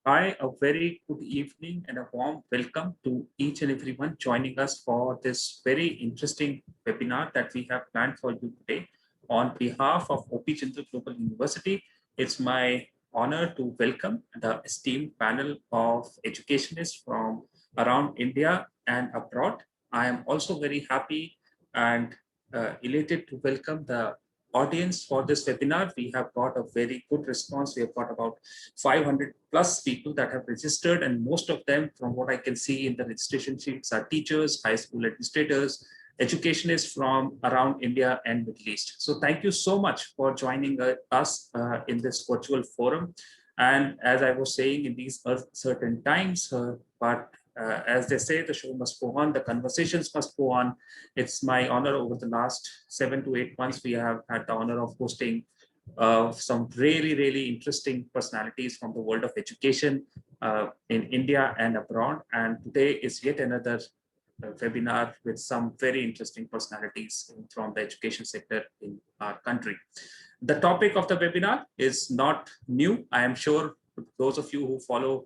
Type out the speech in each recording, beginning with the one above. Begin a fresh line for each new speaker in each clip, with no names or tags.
Hi, a very good evening and a warm welcome to each and everyone joining us for this very interesting webinar that we have planned for you today. On behalf of OP Jindal Global University, it's my honor to welcome the esteemed panel of educationists from around India and abroad. I am also very happy and elated to welcome the audience for this webinar. We have got a very good response. We have got about 500 plus people that have registered, and most of them, from what I can see in the registration sheets, are teachers, high school administrators, educationists from around India and Middle East. So thank you so much for joining us in this virtual forum. And as I was saying, in these certain times, but as they say, the show must go on, the conversations must go on. It's my honor. Over the last 7 to 8 months, we have had the honor of hosting some really interesting personalities from the world of education in India and abroad. And today is yet another webinar with some very interesting personalities from the education sector in our country. The topic of the webinar is not new. I am sure those of you who follow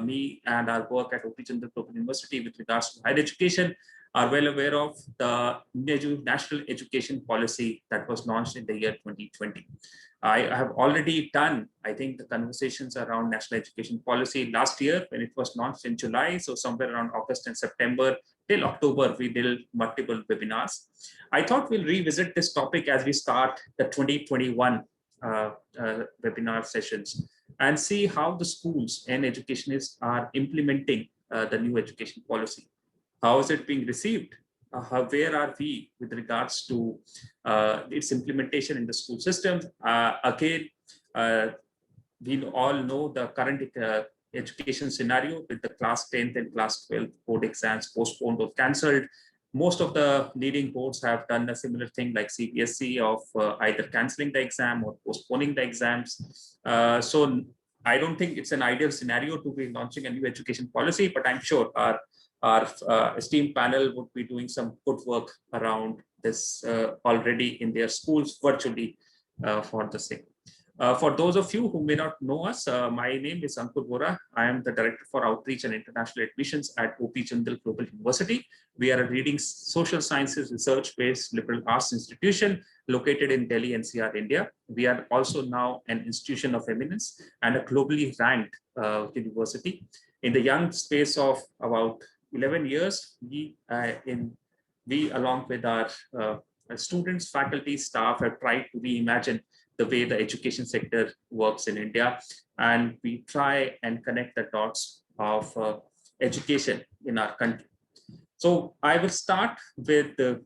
me and our work at OP Jindal Global University with regards to higher education are well aware of the National Education Policy that was launched in the year 2020. I have already done, I think, the conversations around national education policy last year when it was launched in July. So somewhere around August and September till October, we did multiple webinars. I thought we'll revisit this topic as we start the 2021 webinar sessions and see how the schools and educationists are implementing the new education policy. How is it being received? Where are we with regards to its implementation in the school system? Again, we all know the current education scenario with the class 10th and class 12th board exams postponed or cancelled. Most of the leading boards have done a similar thing like CBSE of either cancelling the exam or postponing the exams. So I don't think it's an ideal scenario to be launching a new education policy, but I'm sure our esteemed panel would be doing some good work around this already in their schools virtually for the same. For those of you who may not know us, my name is Ankur Vora. I am the Director for Outreach and International Admissions at OP Jindal Global University. We are a leading social sciences research-based liberal arts institution located in Delhi, NCR, India. We are also now an institution of eminence and a globally ranked university. In the young space of about 11 years, we along with our students, faculty, staff have tried to reimagine the way the education sector works in India. And we try and connect the dots of education in our country. So I will start with a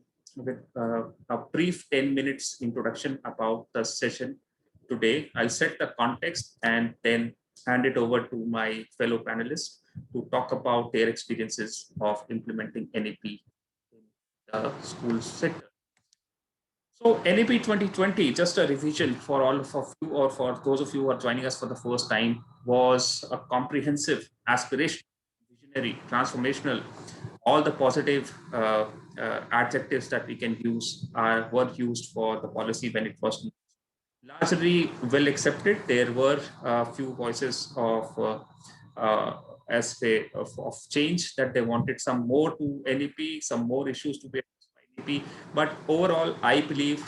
brief 10 minutes introduction about the session today. I'll set the context and then hand it over to my fellow panelists to talk about their experiences of implementing NEP in the school sector. So NEP 2020, just a revision for all of you or for those of you who are joining us for the first time, was a comprehensive, aspirational, visionary, transformational. All the positive adjectives that we can use were used for the policy when it was largely well accepted. There were a few voices of change that they wanted some more to NEP, some more issues to be NEP. But overall, I believe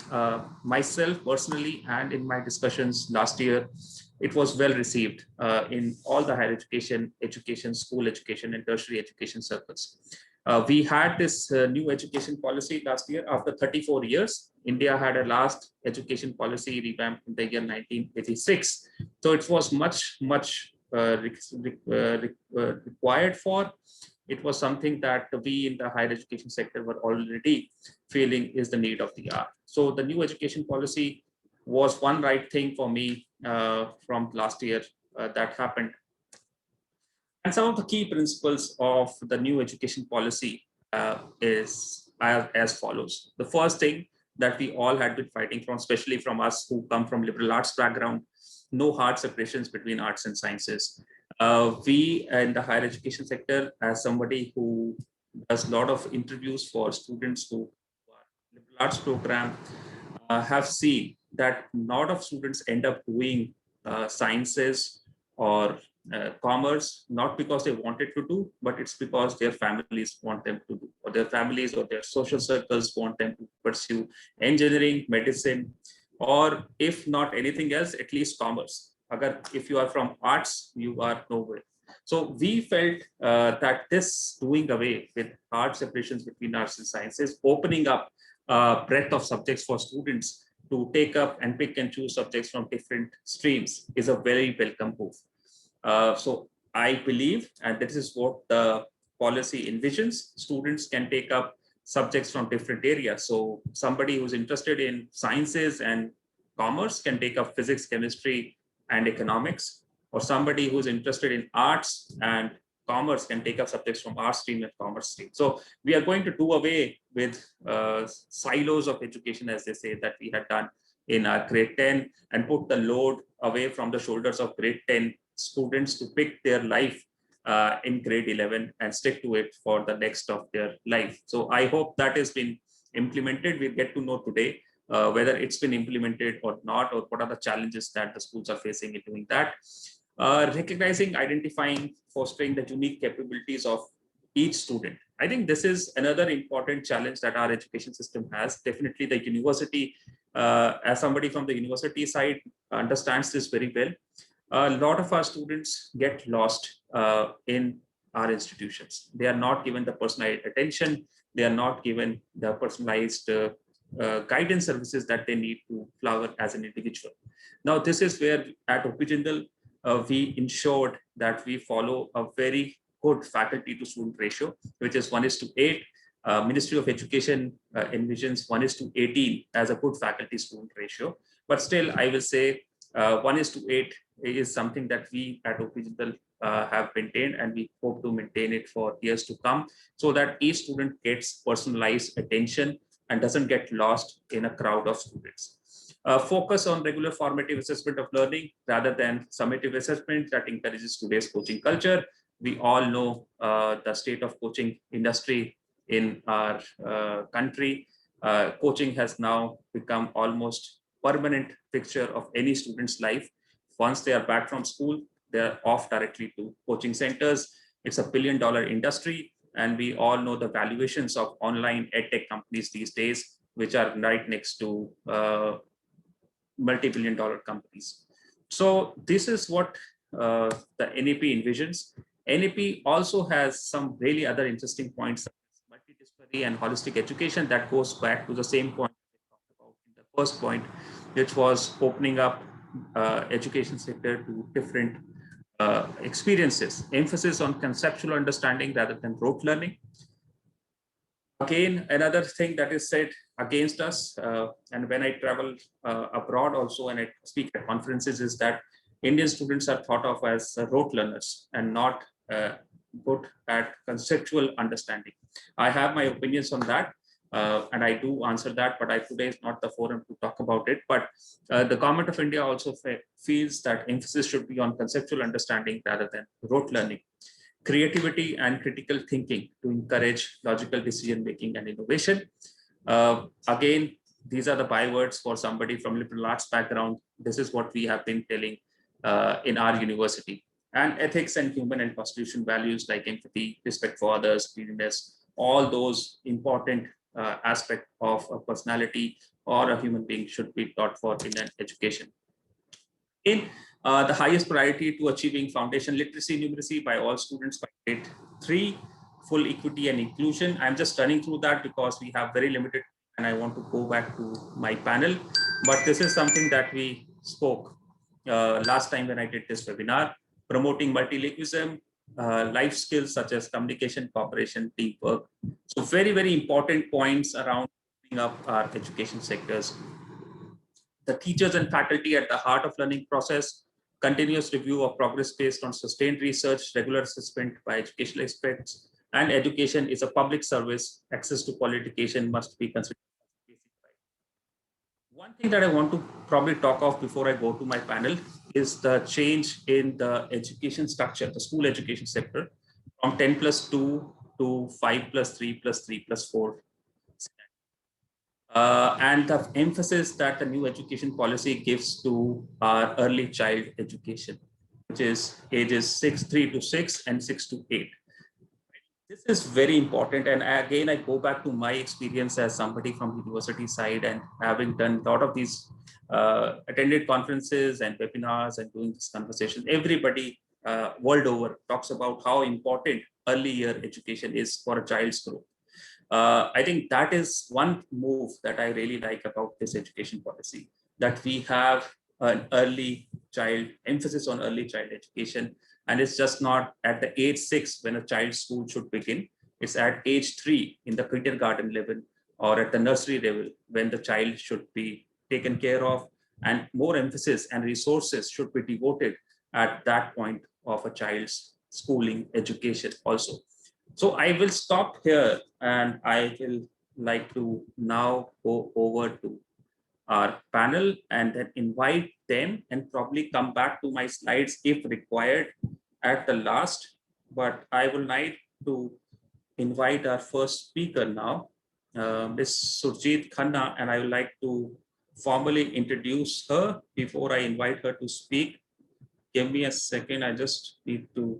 myself personally and in my discussions last year, it was well received in all the higher education, school education, and tertiary education circles. We had this new education policy last year. After 34 years, India had a last education policy revamped in the year 1986. So it was much required for. It was something that we in the higher education sector were already feeling is the need of the hour. So the new education policy was one right thing for me from last year that happened. And some of the key principles of the new education policy is as follows. The first thing that we all had been fighting from, especially from us who come from liberal arts background, no hard separations between arts and sciences. We in the higher education sector, as somebody who does a lot of interviews for students who are liberal arts program, have seen that a lot of students end up doing sciences or commerce, not because they wanted to do, but it's because their families want them to do, or their families or their social circles want them to pursue engineering, medicine, or if not anything else, at least commerce. If you are from arts, you are nowhere. So we felt that this doing away with hard separations between arts and sciences, opening up a breadth of subjects for students to take up and pick and choose subjects from different streams is a very welcome move. So I believe, and this is what the policy envisions, students can take up subjects from different areas. So somebody who's interested in sciences and commerce can take up physics, chemistry, and economics, or somebody who's interested in arts and commerce can take up subjects from art stream and commerce stream. So we are going to do away with silos of education, as they say, that we had done in our grade 10, and put the load away from the shoulders of grade 10 students to pick their life in grade 11 and stick to it for the next of their life. So I hope that has been implemented. We'll get to know today whether it's been implemented or not, or what are the challenges that the schools are facing in doing that. Recognizing, identifying, fostering the unique capabilities of each student. I think this is another important challenge that our education system has. Definitely the university, as somebody from the university side, understands this very well. A lot of our students get lost in our institutions. They are not given the personalized attention. They are not given the personalized guidance services that they need to flower as an individual. Now, this is where at OP Jindal, we ensured that we follow a very good faculty to student ratio, which is 1:8. Ministry of Education envisions 1:18 as a good faculty student ratio. But still, I will say 1:8 is something that we at OP Jindal have maintained, and we hope to maintain it for years to come, so that each student gets personalized attention and doesn't get lost in a crowd of students. Focus on regular formative assessment of learning rather than summative assessment that encourages today's coaching culture. We all know the state of coaching industry in our country. Coaching has now become almost permanent fixture of any student's life. Once they are back from school, they're off directly to coaching centers. It's a billion-dollar industry, and we all know the valuations of online edtech companies these days, which are right next to multi-billion-dollar companies. So this is what the NEP envisions. NEP also has some really other interesting points, multidisciplinary and holistic education, that goes back to the same point we talked about in the first point, which was opening up education sector to different experiences, emphasis on conceptual understanding rather than rote learning. Again, another thing that is said against us, and when I travel abroad also and I speak at conferences, is that Indian students are thought of as rote learners and not good at conceptual understanding. I have my opinions on that, and I do answer that, but today is not the forum to talk about it. But the Government of India also feels that emphasis should be on conceptual understanding rather than rote learning. Creativity and critical thinking to encourage logical decision making and innovation. Again, these are the bywords for somebody from liberal arts background. This is what we have been telling in our university. And ethics and human and constitution values like empathy, respect for others, cleanliness, all those important aspects of a personality or a human being should be taught for in an education. In the highest priority to achieving foundation literacy numeracy by all students by grade 3, full equity and inclusion. I'm just running through that because we have very limited and I want to go back to my panel. But this is something that we spoke last time when I did this webinar, promoting multilingualism, life skills such as communication, cooperation, teamwork. So very, very important points around opening up our education sectors. The teachers and faculty at the heart of learning process, continuous review of progress based on sustained research, regular assessment by educational experts, and education is a public service. Access to quality education must be considered as a basic right. One thing that I want to probably talk of before I go to my panel is the change in the education structure, the school education sector, from 10+2 to 5+3+3+4. And the emphasis that the new education policy gives to our early child education. which is ages 3 to 6 and 6 to 8. This is very important. And again, I go back to my experience as somebody from the university side and having done a lot of these attended conferences and webinars and doing this conversation. Everybody world over talks about how important early year education is for a child's growth. I think that is one move that I really like about this education policy, that we have an early child emphasis on early child education. And it's just not at the age 6 when a child's school should begin. It's at age 3 in the kindergarten level or at the nursery level when the child should be taken care of, and more emphasis and resources should be devoted at that point of a child's schooling education also. So I will stop here and I will like to now go over to our panel and then invite them and probably come back to my slides if required at the last. But I would like to invite our first speaker now, Ms. Surjit Khanna, and I would like to formally introduce her before I invite her to speak. Give me a second, I just need to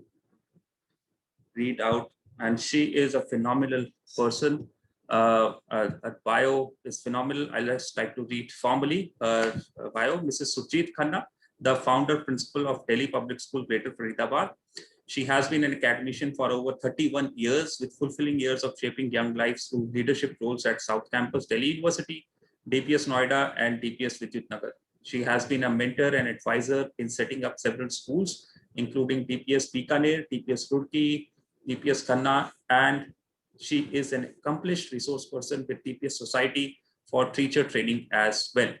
read out. And she is a phenomenal person. Her bio is phenomenal. I just like to read formally her bio. Mrs. Surjit Khanna, the founder principal of Delhi Public School, Greater Faridabad. She has been an academician for over 31 years with fulfilling years of shaping young lives through leadership roles at South Campus, Delhi University, DPS Noida, and DPS Vidyut Nagar. She has been a mentor and advisor in setting up several schools, including DPS Bikaner, DPS Roorkee, DPS Khanna, and she is an accomplished resource person with DPS Society for teacher training as well.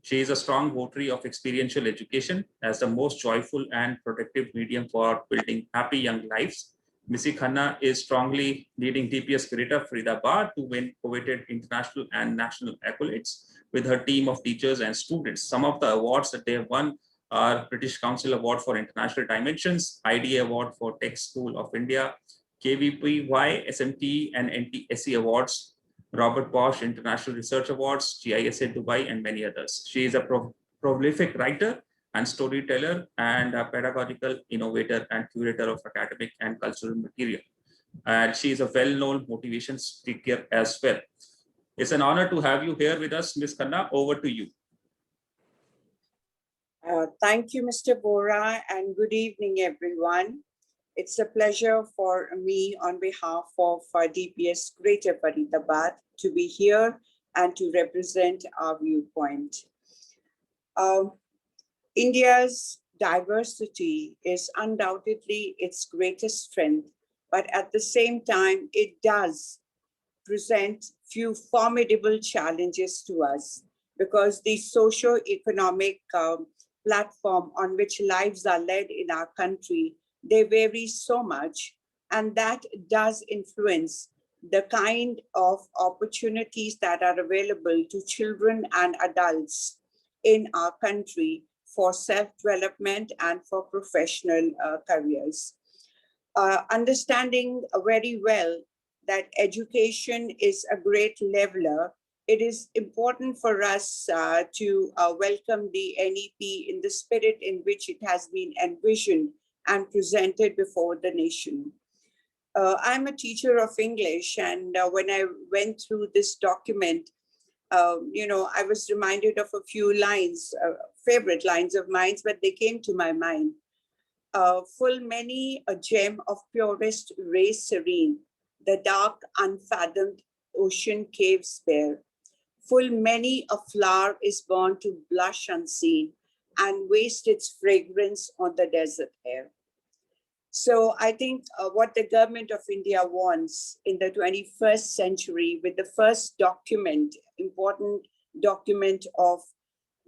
She is a strong votary of experiential education as the most joyful and productive medium for building happy young lives. Missy Khanna is strongly leading DPS Greater Faridabad to win coveted international and national accolades with her team of teachers and students. Some of the awards that they have won are British Council Award for International Dimensions, IDA Award for Tech School of India, KVPY, SMT, and NTSE Awards, Robert Bosch International Research Awards, GISA Dubai, and many others. She is a prolific writer and storyteller and a pedagogical innovator and curator of academic and cultural material. And she is a well-known motivation speaker as well. It's an honor to have you here with us, Ms. Khanna. Over to you.
Thank you, Mr. Bora, and good evening, everyone. It's a pleasure for me on behalf of DPS Greater Faridabad to be here and to represent our viewpoint. India's diversity is undoubtedly its greatest strength, but at the same time, it does present few formidable challenges to us because the socio-economic platform on which lives are led in our country, they vary so much, and that does influence the kind of opportunities that are available to children and adults in our country for self-development and for professional careers. Understanding very well that education is a great leveler, it is important for us to welcome the NEP in the spirit in which it has been envisioned and presented before the nation. I'm a teacher of English, and when I went through this document, I was reminded of a few lines, favorite lines of mine, but they came to my mind. Full many a gem of purest ray serene, the dark unfathomed ocean caves bare. Full many a flower is born to blush unseen and waste its fragrance on the desert air. So I think what the government of India wants in the 21st century with the first document, important document of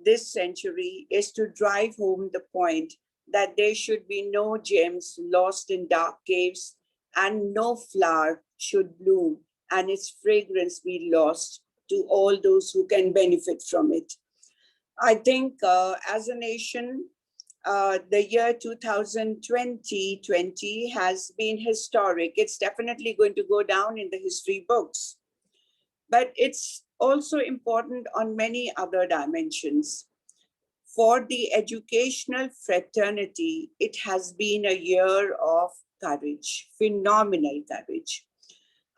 this century, is to drive home the point that there should be no gems lost in dark caves and no flower should bloom and its fragrance be lost to all those who can benefit from it. I think as a nation, the year 2020 has been historic. It's definitely going to go down in the history books, but it's also important on many other dimensions. For the educational fraternity, it has been a year of courage, phenomenal courage.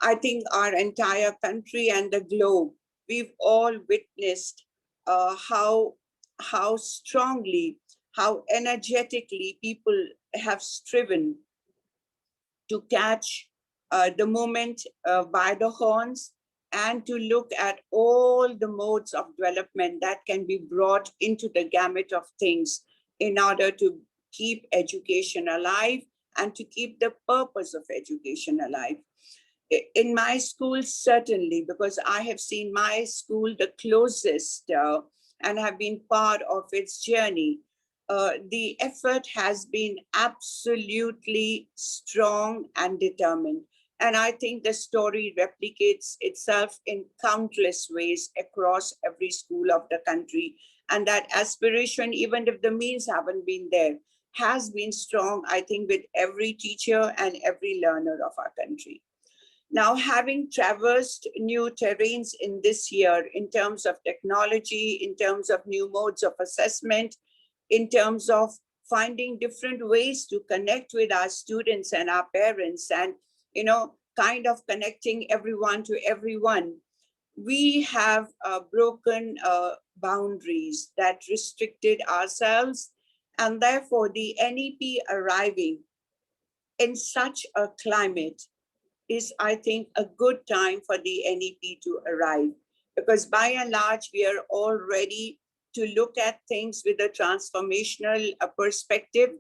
I think our entire country and the globe, we've all witnessed how strongly, how energetically people have striven to catch the moment by the horns and to look at all the modes of development that can be brought into the gamut of things in order to keep education alive and to keep the purpose of education alive. In my school, certainly, because I have seen my school the closest and have been part of its journey. The effort has been absolutely strong and determined. And I think the story replicates itself in countless ways across every school of the country. And that aspiration, even if the means haven't been there, has been strong, I think, with every teacher and every learner of our country. Now, having traversed new terrains in this year in terms of technology, in terms of new modes of assessment, in terms of finding different ways to connect with our students and our parents and, kind of connecting everyone to everyone, we have broken boundaries that restricted ourselves. And therefore, the NEP arriving in such a climate is, I think, a good time for the NEP to arrive, because by and large, we are all ready to look at things with a transformational perspective,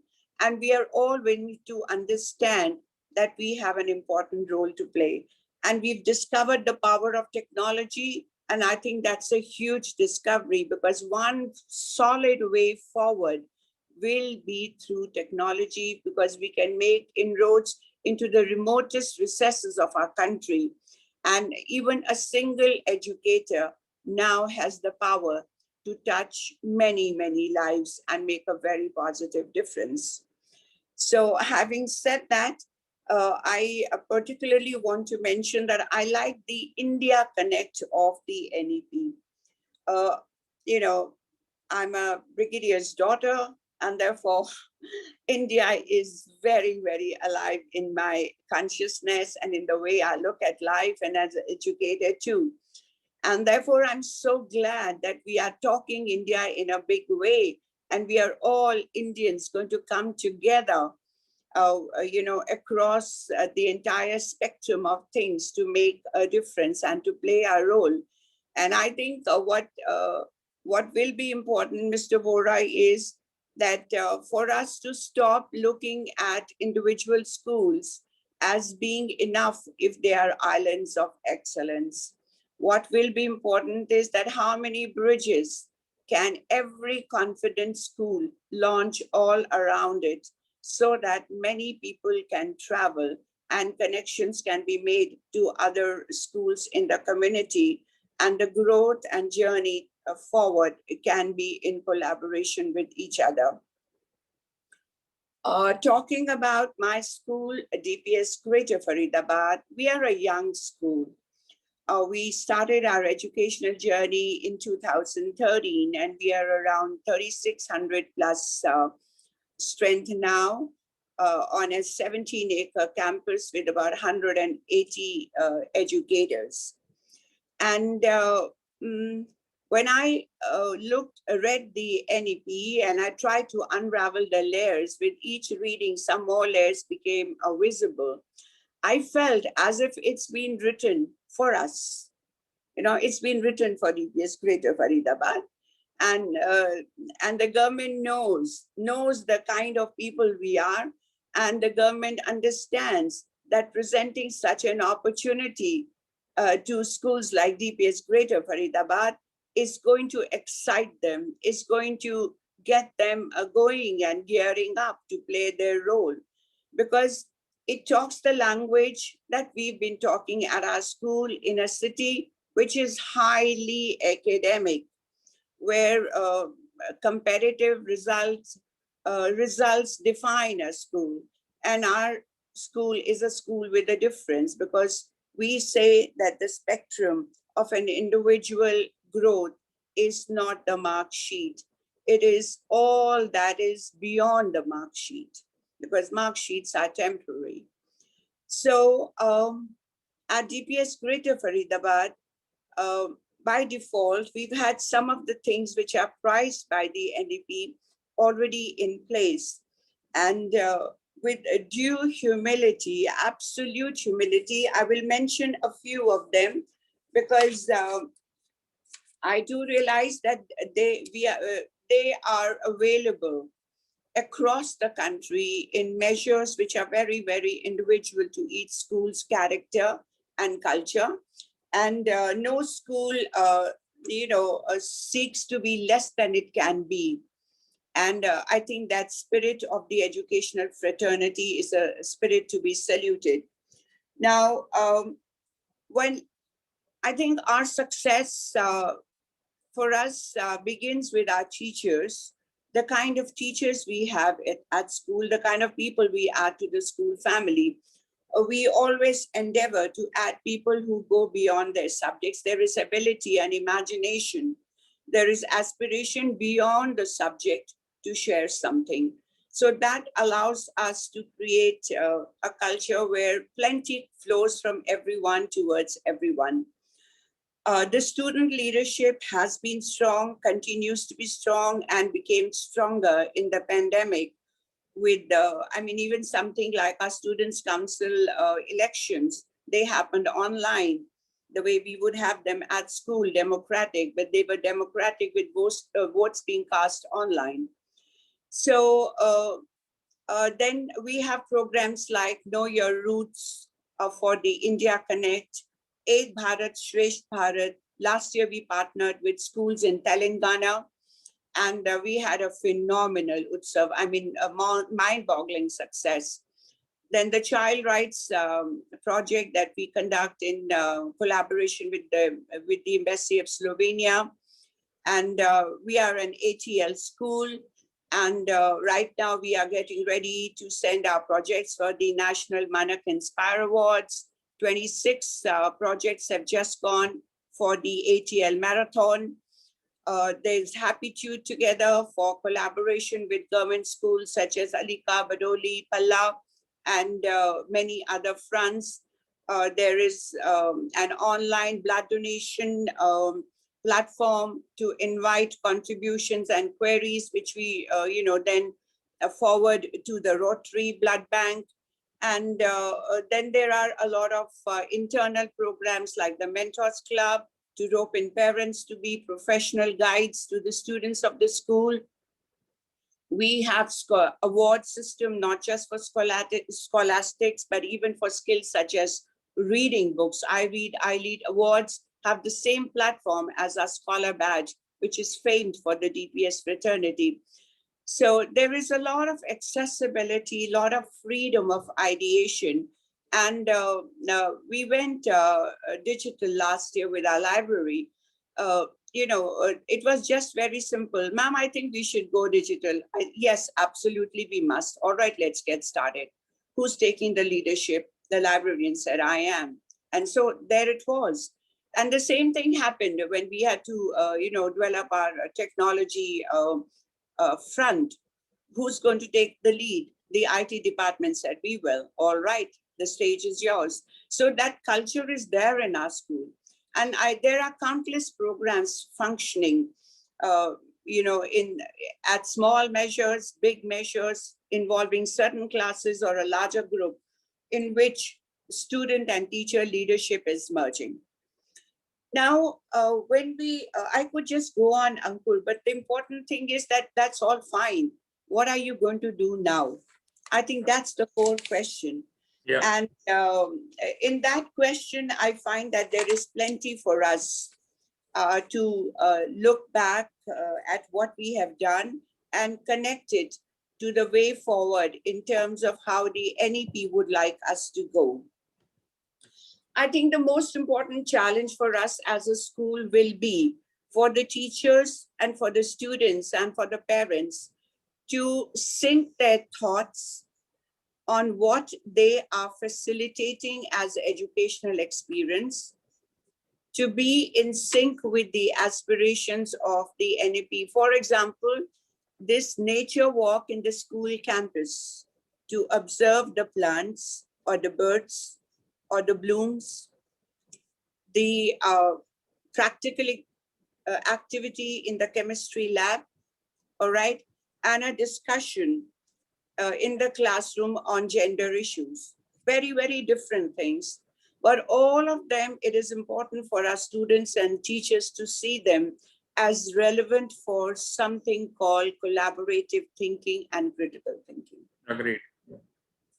and we are all willing to understand that we have an important role to play. And we've discovered the power of technology, and I think that's a huge discovery, because one solid way forward will be through technology, because we can make inroads into the remotest recesses of our country. And even a single educator now has the power to touch many, many lives and make a very positive difference. So having said that, I particularly want to mention that I like the India Connect of the NEP. Uh, you know, I'm a brigadier's daughter, and therefore India is very, very alive in my consciousness and in the way I look at life, and as an educator too. And therefore, I'm so glad that we are talking India in a big way, and we are all Indians going to come together, across the entire spectrum of things to make a difference and to play our role. And I think what will be important, Mr. Vora, is that for us to stop looking at individual schools as being enough if they are islands of excellence. What will be important is that how many bridges can every confident school launch all around it, so that many people can travel and connections can be made to other schools in the community, and the growth and journey forward can be in collaboration with each other. Talking about my school, DPS Greater Faridabad, we are a young school. We started our educational journey in 2013, and we are around 3,600 plus strength now on a 17-acre campus with about 180 educators. And when I read the NEP and I tried to unravel the layers, with each reading, some more layers became visible. I felt as if it's been written for us. It's been written for DPS Greater Faridabad. And the government knows the kind of people we are, and the government understands that presenting such an opportunity to schools like DPS Greater Faridabad is going to excite them, is going to get them going and gearing up to play their role, because it talks the language that we've been talking at our school in a city which is highly academic, where competitive results define a school. And our school is a school with a difference, because we say that the spectrum of an individual growth is not the mark sheet. It is all that is beyond the mark sheet, because mark sheets are temporary. So at DPS Greater Faridabad, by default, we've had some of the things which are prized by the NEP already in place. And with due humility, absolute humility, I will mention a few of them, because I do realize that they are available across the country in measures which are very, very individual to each school's character and culture. And no school, seeks to be less than it can be. And I think that spirit of the educational fraternity is a spirit to be saluted. Now, when I think our success for us begins with our teachers, the kind of teachers we have at school, the kind of people we add to the school family. We always endeavor to add people who go beyond their subjects. There is ability and imagination. There is aspiration beyond the subject to share something. So that allows us to create a culture where plenty flows from everyone towards everyone. The student leadership has been strong, continues to be strong, and became stronger in the pandemic with, even something like our Students' Council elections, they happened online, the way we would have them at school, democratic, but they were democratic with votes being cast online. So then we have programs like Know Your Roots for the India Connect, Ek Bharat, Shresth Bharat. Last year, we partnered with schools in Telangana, and we had a phenomenal Utsav, a mind-boggling success. Then the Child Rights project that we conduct in collaboration with the Embassy of Slovenia. And we are an ATL school. And right now we are getting ready to send our projects for the National Manak Inspire Awards. 26 projects have just gone for the ATL Marathon. There's Happitude Together for collaboration with government schools such as Alika, Badoli, Palla, and many other fronts. There is an online blood donation platform to invite contributions and queries, which we then forward to the Rotary Blood Bank. And then there are a lot of internal programs like the Mentors Club to rope in parents to be professional guides to the students of the school. We have award system, not just for scholastics, but even for skills such as reading books. I Lead Awards have the same platform as our Scholar Badge, which is famed for the DPS fraternity. So there is a lot of accessibility, a lot of freedom of ideation. And we went digital last year with our library. It was just very simple. Ma'am, I think we should go digital. Yes, absolutely, we must. All right, let's get started. Who's taking the leadership? The librarian said, I am. And so there it was. And the same thing happened when we had to, develop our technology front. Who's going to take the lead? The IT department said, we will. All right, the stage is yours. So that culture is there in our school. And there are countless programs functioning, at small measures, big measures, involving certain classes or a larger group, in which student and teacher leadership is merging. Now, I could just go on, Ankur, but the important thing is that that's all fine. What are you going to do now? I think that's the core question. Yeah. And in that question, I find that there is plenty for us to look back at what we have done and connect it to the way forward in terms of how the NEP would like us to go. I think the most important challenge for us as a school will be for the teachers and for the students and for the parents to sync their thoughts on what they are facilitating as educational experience, to be in sync with the aspirations of the NEP. For example, this nature walk in the school campus to observe the plants or the birds or the blooms, the practical activity in the chemistry lab, all right, and a discussion in the classroom on gender issues. Very, very different things. But all of them, it is important for our students and teachers to see them as relevant for something called collaborative thinking and critical thinking.
Agreed.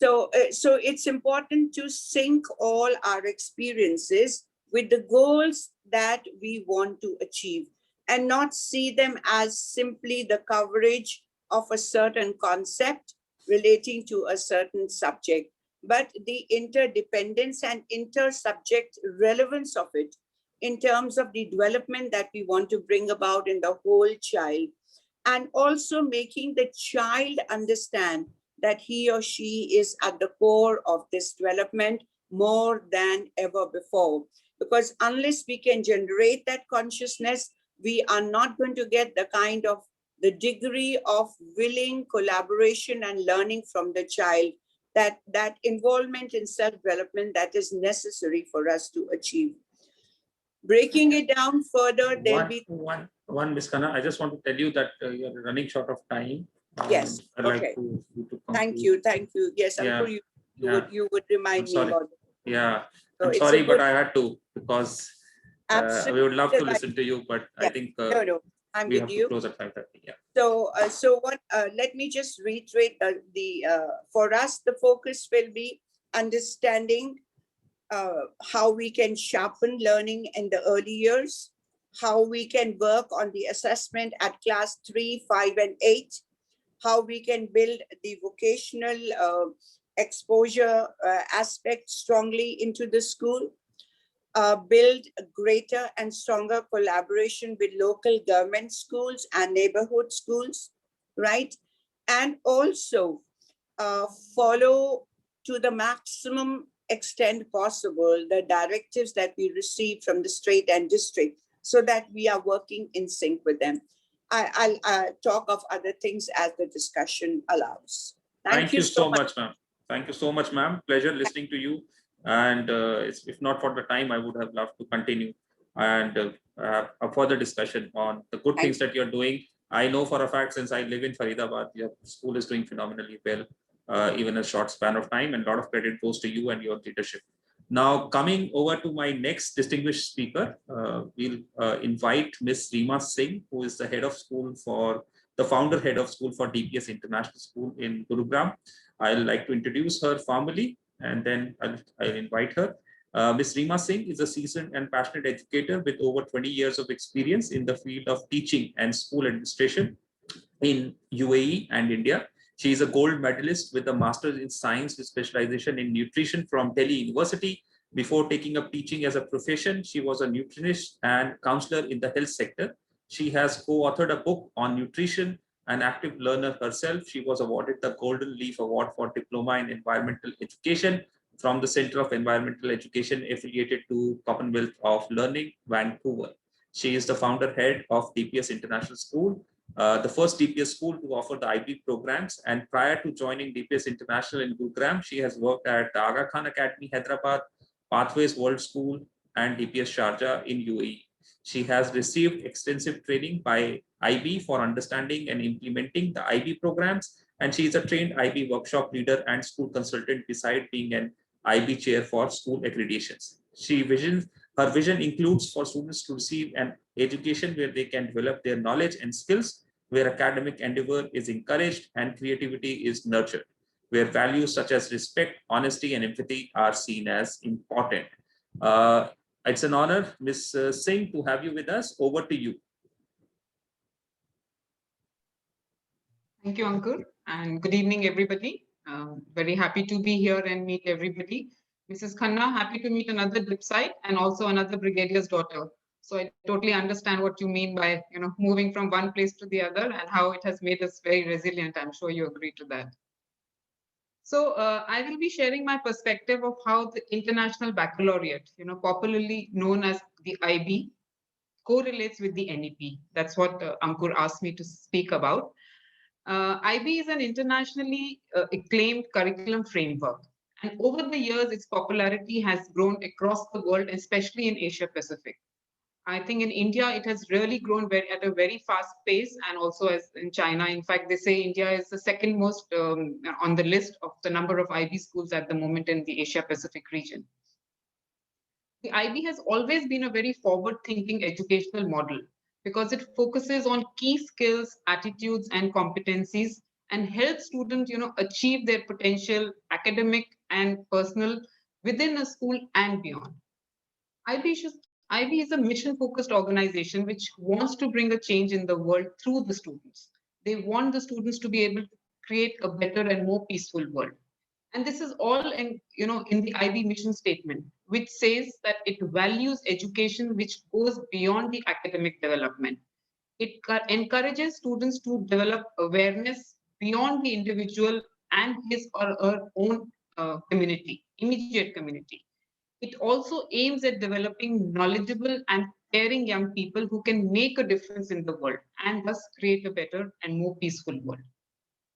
So it's important to sync all our experiences with the goals that we want to achieve and not see them as simply the coverage of a certain concept relating to a certain subject, but the interdependence and inter-subject relevance of it in terms of the development that we want to bring about in the whole child, and also making the child understand that he or she is at the core of this development more than ever before. Because unless we can generate that consciousness, we are not going to get the kind of the degree of willing collaboration and learning from the child, that involvement in self-development that is necessary for us to achieve. Breaking it down further, there'll be
one, Ms. Khanna, I just want to tell you that you're running short of time.
Yes.
I'd
Okay.
like to
Thank you. Yes,
Yeah.
Ankur, you would remind me about it.
Yeah,
So
I'm
it's
sorry,
a
but
good-
I had to, because we
Absolutely
would love to
right.
listen to you, but I
Yeah.
think
No, I'm
we
with
have to
you.
close at 5:30. Yeah.
So what? Let me just reiterate for us the focus will be understanding how we can sharpen learning in the early years, how we can work on the assessment at class 3, 5, and 8, how we can build the vocational exposure aspect strongly into the school, build a greater and stronger collaboration with local government schools and neighborhood schools, right? And also follow to the maximum extent possible the directives that we receive from the state and district, so that we are working in sync with them. I'll talk of other things as the discussion allows.
Thank you so much, ma'am. Thank you so much, ma'am. Pleasure listening to you. And if not for the time, I would have loved to continue and have a further discussion on the good things that you're doing. I know for a fact, since I live in Faridabad, your school is doing phenomenally well, even a short span of time, and a lot of credit goes to you and your leadership. Now, coming over to my next distinguished speaker, we'll invite Ms. Reema Singh, who is the head of school for the founder head of school for DPS International School in Gurugram. I'd like to introduce her formally, and then I'll invite her. Ms. Reema Singh is a seasoned and passionate educator with over 20 years of experience in the field of teaching and school administration in UAE and India. She is a gold medalist with a master's in science with specialization in nutrition from Delhi University. Before taking up teaching as a profession, she was a nutritionist and counselor in the health sector. She has co-authored a book on nutrition, an active learner herself. She was awarded the Golden Leaf Award for Diploma in Environmental Education from the Center of Environmental Education affiliated to Commonwealth of Learning, Vancouver. She is the founder head of DPS International School, the first DPS school to offer the IB programs. And prior to joining DPS International in Gurugram, she has worked at the Aga Khan Academy, Hyderabad, Pathways World School, and DPS Sharjah in UAE. She has received extensive training by IB for understanding and implementing the IB programs. And she is a trained IB workshop leader and school consultant, beside being an IB chair for school accreditations. Her vision includes for students to receive an education where they can develop their knowledge and skills, where academic endeavor is encouraged and creativity is nurtured, where values such as respect, honesty, and empathy are seen as important. It's an honor, Ms. Singh, to have you with us. Over to you.
Thank you, Ankur, and good evening, everybody. Very happy to be here and meet everybody. Mrs. Khanna, happy to meet another DIPSite and also another brigadier's daughter. So I totally understand what you mean by moving from one place to the other and how it has made us very resilient. I'm sure you agree to that. So I will be sharing my perspective of how the International Baccalaureate, popularly known as the IB, correlates with the NEP. That's what Ankur asked me to speak about. IB is an internationally acclaimed curriculum framework. And over the years, its popularity has grown across the world, especially in Asia Pacific. I think in India, it has really grown at a very fast pace, and also as in China. In fact, they say India is the second most on the list of the number of IB schools at the moment in the Asia Pacific region. The IB has always been a very forward-thinking educational model because it focuses on key skills, attitudes, and competencies, and helps students, achieve their potential, academic and personal, within a school and beyond. IB is a mission-focused organization which wants to bring a change in the world through the students. They want the students to be able to create a better and more peaceful world. And this is all in the IB mission statement, which says that it values education which goes beyond the academic development. It encourages students to develop awareness beyond the individual and his or her own community, immediate community. It also aims at developing knowledgeable and caring young people who can make a difference in the world and thus create a better and more peaceful world.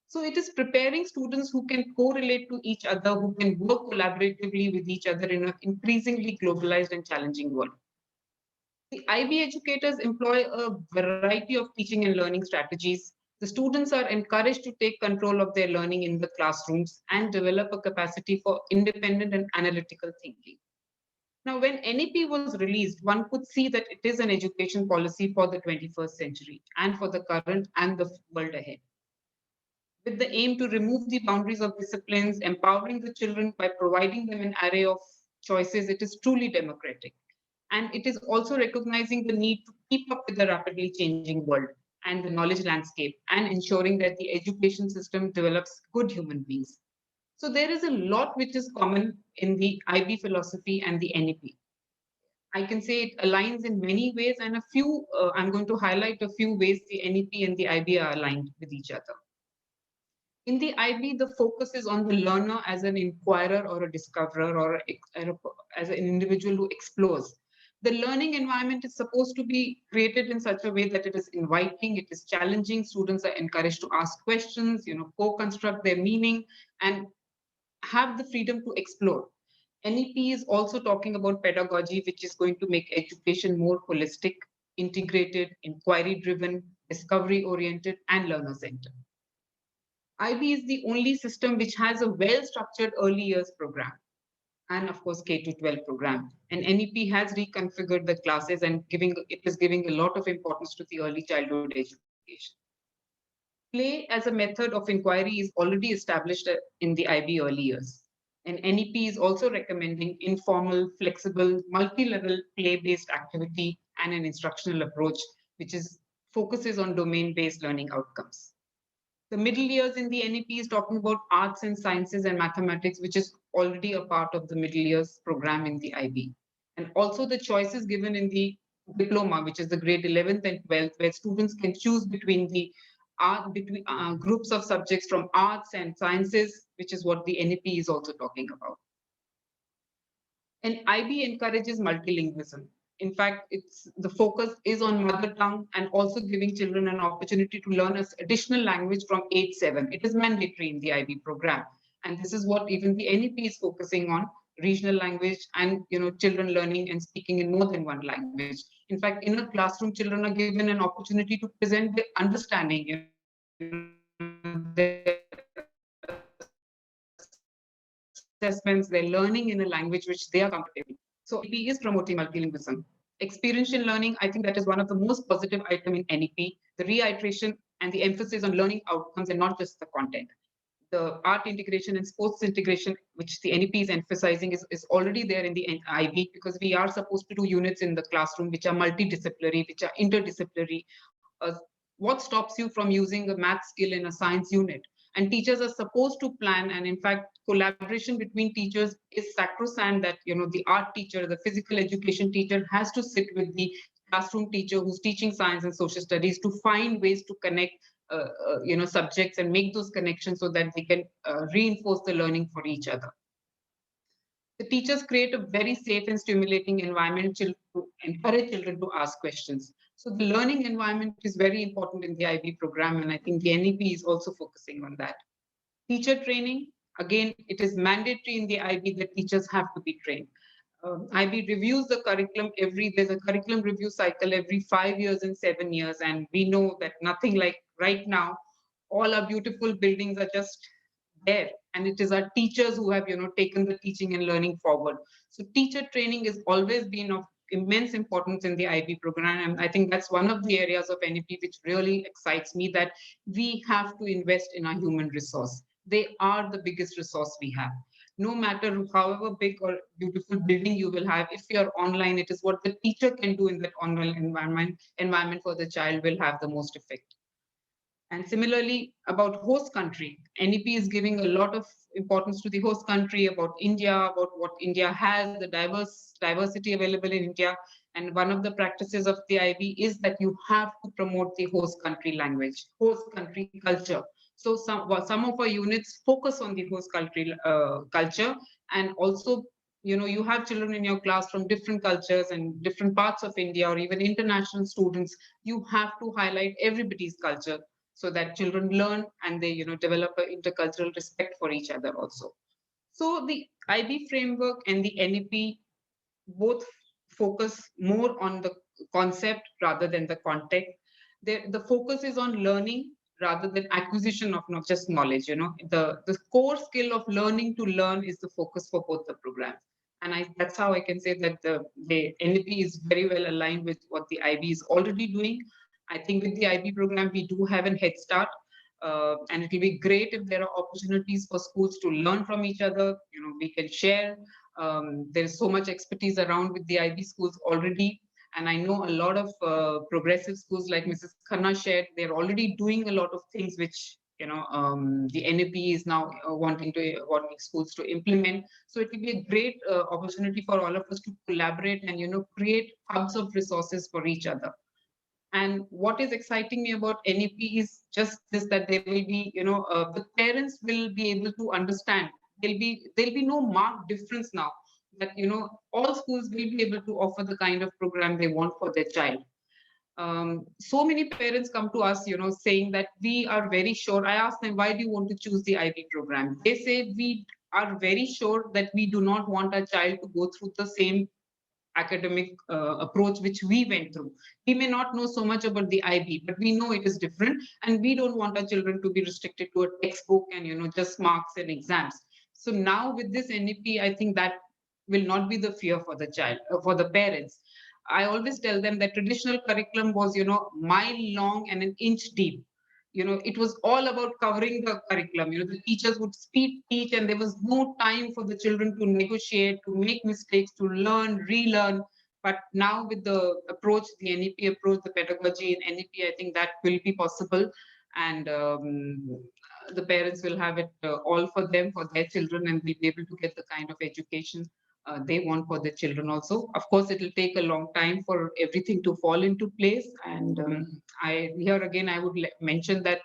So it is preparing students who can correlate to each other, who can work collaboratively with each other in an increasingly globalized and challenging world. The IB educators employ a variety of teaching and learning strategies. The students are encouraged to take control of their learning in the classrooms and develop a capacity for independent and analytical thinking. Now, when NEP was released, one could see that it is an education policy for the 21st century and for the current and the world ahead. With the aim to remove the boundaries of disciplines, empowering the children by providing them an array of choices, it is truly democratic. And it is also recognizing the need to keep up with the rapidly changing world and the knowledge landscape and ensuring that the education system develops good human beings. So there is a lot which is common in the IB philosophy and the NEP. I can say it aligns in many ways, and I'm going to highlight a few ways the NEP and the IB are aligned with each other. In the IB, the focus is on the learner as an inquirer or a discoverer or as an individual who explores. The learning environment is supposed to be created in such a way that it is inviting, it is challenging. Students are encouraged to ask questions, co-construct their meaning, and have the freedom to explore. NEP is also talking about pedagogy, which is going to make education more holistic, integrated, inquiry-driven, discovery-oriented, and learner-centered. IB is the only system which has a well-structured early years program and of course K-12 program. And NEP has reconfigured the classes and it is giving a lot of importance to the early childhood education. Play as a method of inquiry is already established in the IB early years. And NEP is also recommending informal, flexible, multi-level play-based activity and an instructional approach, which focuses on domain-based learning outcomes. The middle years in the NEP is talking about arts and sciences and mathematics, which is already a part of the middle years program in the IB. And also the choices given in the diploma, which is the grade 11th and 12th, where students can choose between groups of subjects from arts and sciences, which is what the NEP is also talking about. And IB encourages multilingualism. In fact, the focus is on mother tongue and also giving children an opportunity to learn an additional language from age 7. It is mandatory in the IB program. And this is what even the NEP is focusing on, regional language and children learning and speaking in more than one language. In fact, in a classroom, children are given an opportunity to present their understanding, their assessments, their learning in a language which they are comfortable with. So NEP is promoting multilingualism. Experiential learning, I think that is one of the most positive items in NEP, the reiteration and the emphasis on learning outcomes and not just the content. The art integration and sports integration, which the NEP is emphasizing, is already there in the IB because we are supposed to do units in the classroom which are multidisciplinary, which are interdisciplinary. What stops you from using a math skill in a science unit? And teachers are supposed to plan, and in fact, collaboration between teachers is sacrosanct that, the art teacher, the physical education teacher has to sit with the classroom teacher who's teaching science and social studies to find ways to connect subjects and make those connections so that they can reinforce the learning for each other. The teachers create a very safe and stimulating environment to encourage children to ask questions. So the learning environment is very important in the IB program, and I think the NEP is also focusing on that. Teacher training, again, it is mandatory in the IB that teachers have to be trained. IB reviews the curriculum there's a curriculum review cycle every 5 years and 7 years, and we know that nothing like right now, all our beautiful buildings are just there, and it is our teachers who have taken the teaching and learning forward. So teacher training has always been of immense importance in the IB program, and I think that's one of the areas of NEP which really excites me, that we have to invest in our human resource. They are the biggest resource we have. No matter however big or beautiful building you will have, if you're online, it is what the teacher can do in that online environment for the child will have the most effect. And similarly, about host country, NEP is giving a lot of importance to the host country, about India, about what India has, the diversity available in India. And one of the practices of the IB is that you have to promote the host country language, host country culture. So some of our units focus on the host country culture, and also you have children in your class from different cultures and different parts of India, or even international students. You have to highlight everybody's culture, so that children learn and they develop an intercultural respect for each other also. So the IB framework and the NEP both focus more on the concept rather than the content. The focus is on learning rather than acquisition of not just knowledge. The core skill of learning to learn is the focus for both the programs. And that's how I can say that the NEP is very well aligned with what the IB is already doing. I think with the IB program, we do have a head start, and it will be great if there are opportunities for schools to learn from each other. We can share. There is so much expertise around with the IB schools already. And I know a lot of progressive schools, like Mrs. Khanna shared, they're already doing a lot of things which the NEP is now wanting schools to implement. So it will be a great opportunity for all of us to collaborate and create hubs of resources for each other. And what is exciting me about NEP is just this, that there will be, the parents will be able to understand. There'll be no marked difference now, that, all schools will be able to offer the kind of program they want for their child. So many parents come to us, saying that we are very sure. I ask them, why do you want to choose the IB program? They say, we are very sure that we do not want our child to go through the same academic approach which we went through. We may not know so much about the IB, but we know it is different, and we don't want our children to be restricted to a textbook and just marks and exams. So now with this NEP, I think that will not be the fear for the child, for the parents. I always tell them that traditional curriculum was mile long and an inch deep. It was all about covering the curriculum. The teachers would speed teach, and there was no time for the children to negotiate, to make mistakes, to learn, relearn. But now with the approach, the NEP approach, the pedagogy in NEP, I think that will be possible. And the parents will have it all for them, for their children, and will be able to get the kind of education they want for their children also. Of course, it will take a long time for everything to fall into place. And here again, I would mention that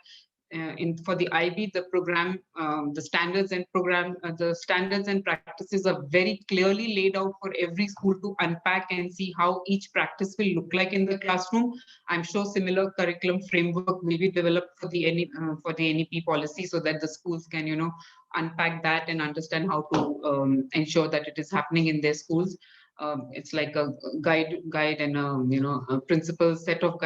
for the IB, the program, the standards and practices are very clearly laid out for every school to unpack and see how each practice will look like in the classroom. I'm sure similar curriculum framework will be developed for the NEP policy, so that the schools can unpack that and understand how to ensure that it is happening in their schools. It's like a guide and a principles, set of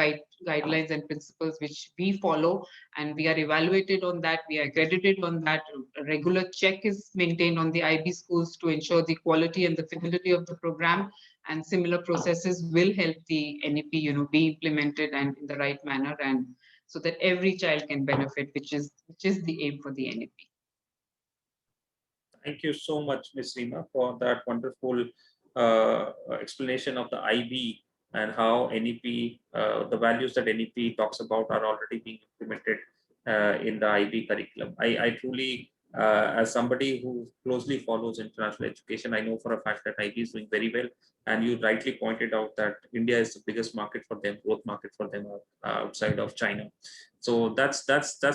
guidelines and principles which we follow, and we are evaluated on that, we are accredited on that. A regular check is maintained on the IB schools to ensure the quality and the fidelity of the program, and similar processes will help the NEP be implemented and in the right manner, and so that every child can benefit, which is the aim for the NEP.
Thank you so much, Ms. Reema, for that wonderful explanation of the IB and how NEP, the values that NEP talks about are already being implemented in the IB curriculum. I truly As somebody who closely follows international education, I know for a fact that IB is doing very well. And you rightly pointed out that India is the biggest market for them, growth market for them outside of China. So that's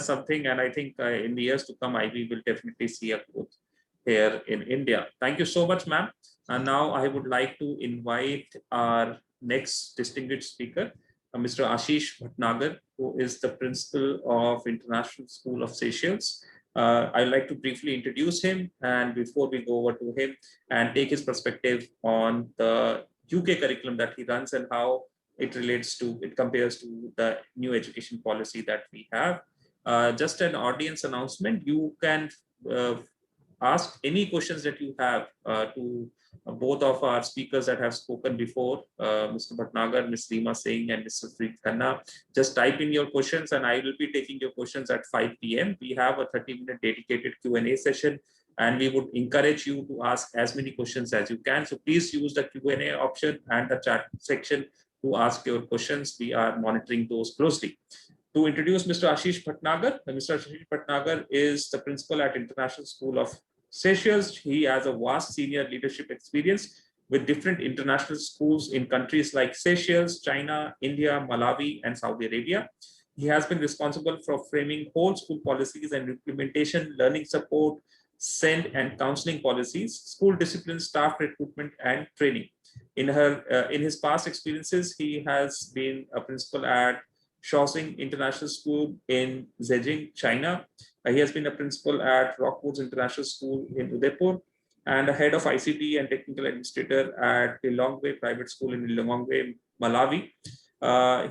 something, and I think in the years to come, IB will definitely see a growth here in India. Thank you so much, ma'am. And now I would like to invite our next distinguished speaker, Mr. Ashish Bhatnagar, who is the principal of International School of Seychelles. I'd like to briefly introduce him, and before we go over to him and take his perspective on the UK curriculum that he runs and how it compares to the new education policy that we have. Just an audience announcement, you can ask any questions that you have to both of our speakers that have spoken before, Mr. Bhatnagar, Ms. Reema Singh, and Mr. Preet Khanna. Just type in your questions, and I will be taking your questions at 5 p.m. We have a 30-minute dedicated Q&A session, and we would encourage you to ask as many questions as you can. So please use the Q&A option and the chat section to ask your questions. We are monitoring those closely. To introduce Mr. Ashish Bhatnagar, Mr. Ashish Bhatnagar is the principal at International School of Seychelles. He has a vast senior leadership experience with different international schools in countries like Seychelles, China, India, Malawi, and Saudi Arabia. He has been responsible for framing whole school policies and implementation, learning support, SEND and counseling policies, school discipline, staff recruitment, and training. In his past experiences, he has been a principal at Shaoxing International School in Zhejiang, China. He has been a principal at Rockwoods International School in Udaipur and a head of ICT and technical administrator at Lilongwe Private School in Lilongwe, Malawi.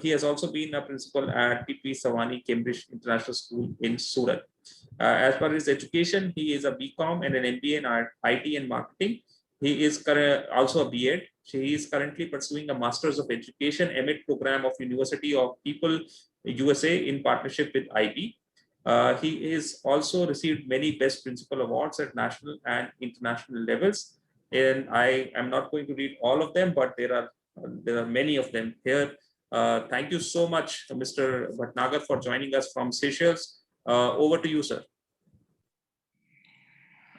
He has also been a principal at PP Sawani Cambridge International School in Surat. As per his education, he is a BCom and an MBA in IT and marketing. He is also a B.Ed. He is currently pursuing a Masters of Education MA program of University of People, USA in partnership with IB. He is also received many Best Principal Awards at national and international levels. And I am not going to read all of them, but there are many of them here. Thank you so much, Mr. Bhatnagar, for joining us from Seychelles. Over to you, sir.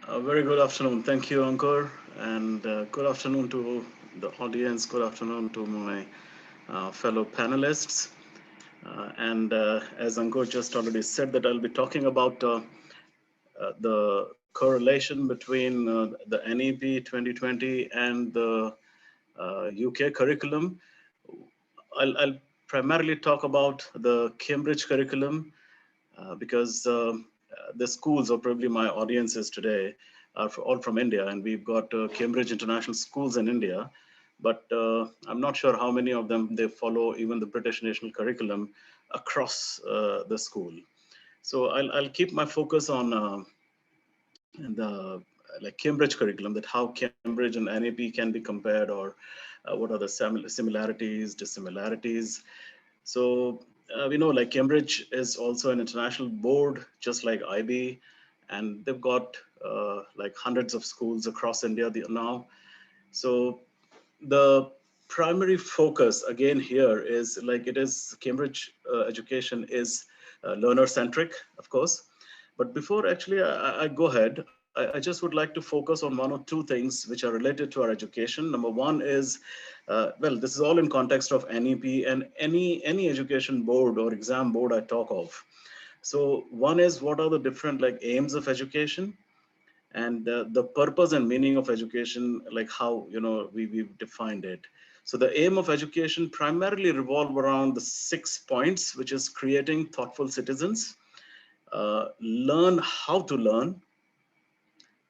Very good afternoon. Thank you, Ankur, and good afternoon to the audience. Good afternoon to my fellow panelists. As Ankur just already said, that I'll be talking about the correlation between the NEP 2020 and the UK curriculum. I'll primarily talk about the Cambridge curriculum because the schools, or probably my audiences today, are all from India, and we've got Cambridge International Schools in India, but I'm not sure how many of them they follow even the British national curriculum across the school. So I'll keep my focus on the Cambridge curriculum, that how Cambridge and NEP can be compared, or what are the similarities, dissimilarities. So we know Cambridge is also an international board, just like IB, and they've got hundreds of schools across India now. So the primary focus again here is it is Cambridge education is learner-centric, of course. But before actually I go ahead, I just would like to focus on one or two things which are related to our education. Number one is, well, this is all in context of NEP and any education board or exam board I talk of. So one is, what are the different aims of education, and the purpose and meaning of education, how we've defined it. So the aim of education primarily revolve around the 6 points, which is creating thoughtful citizens, learn how to learn,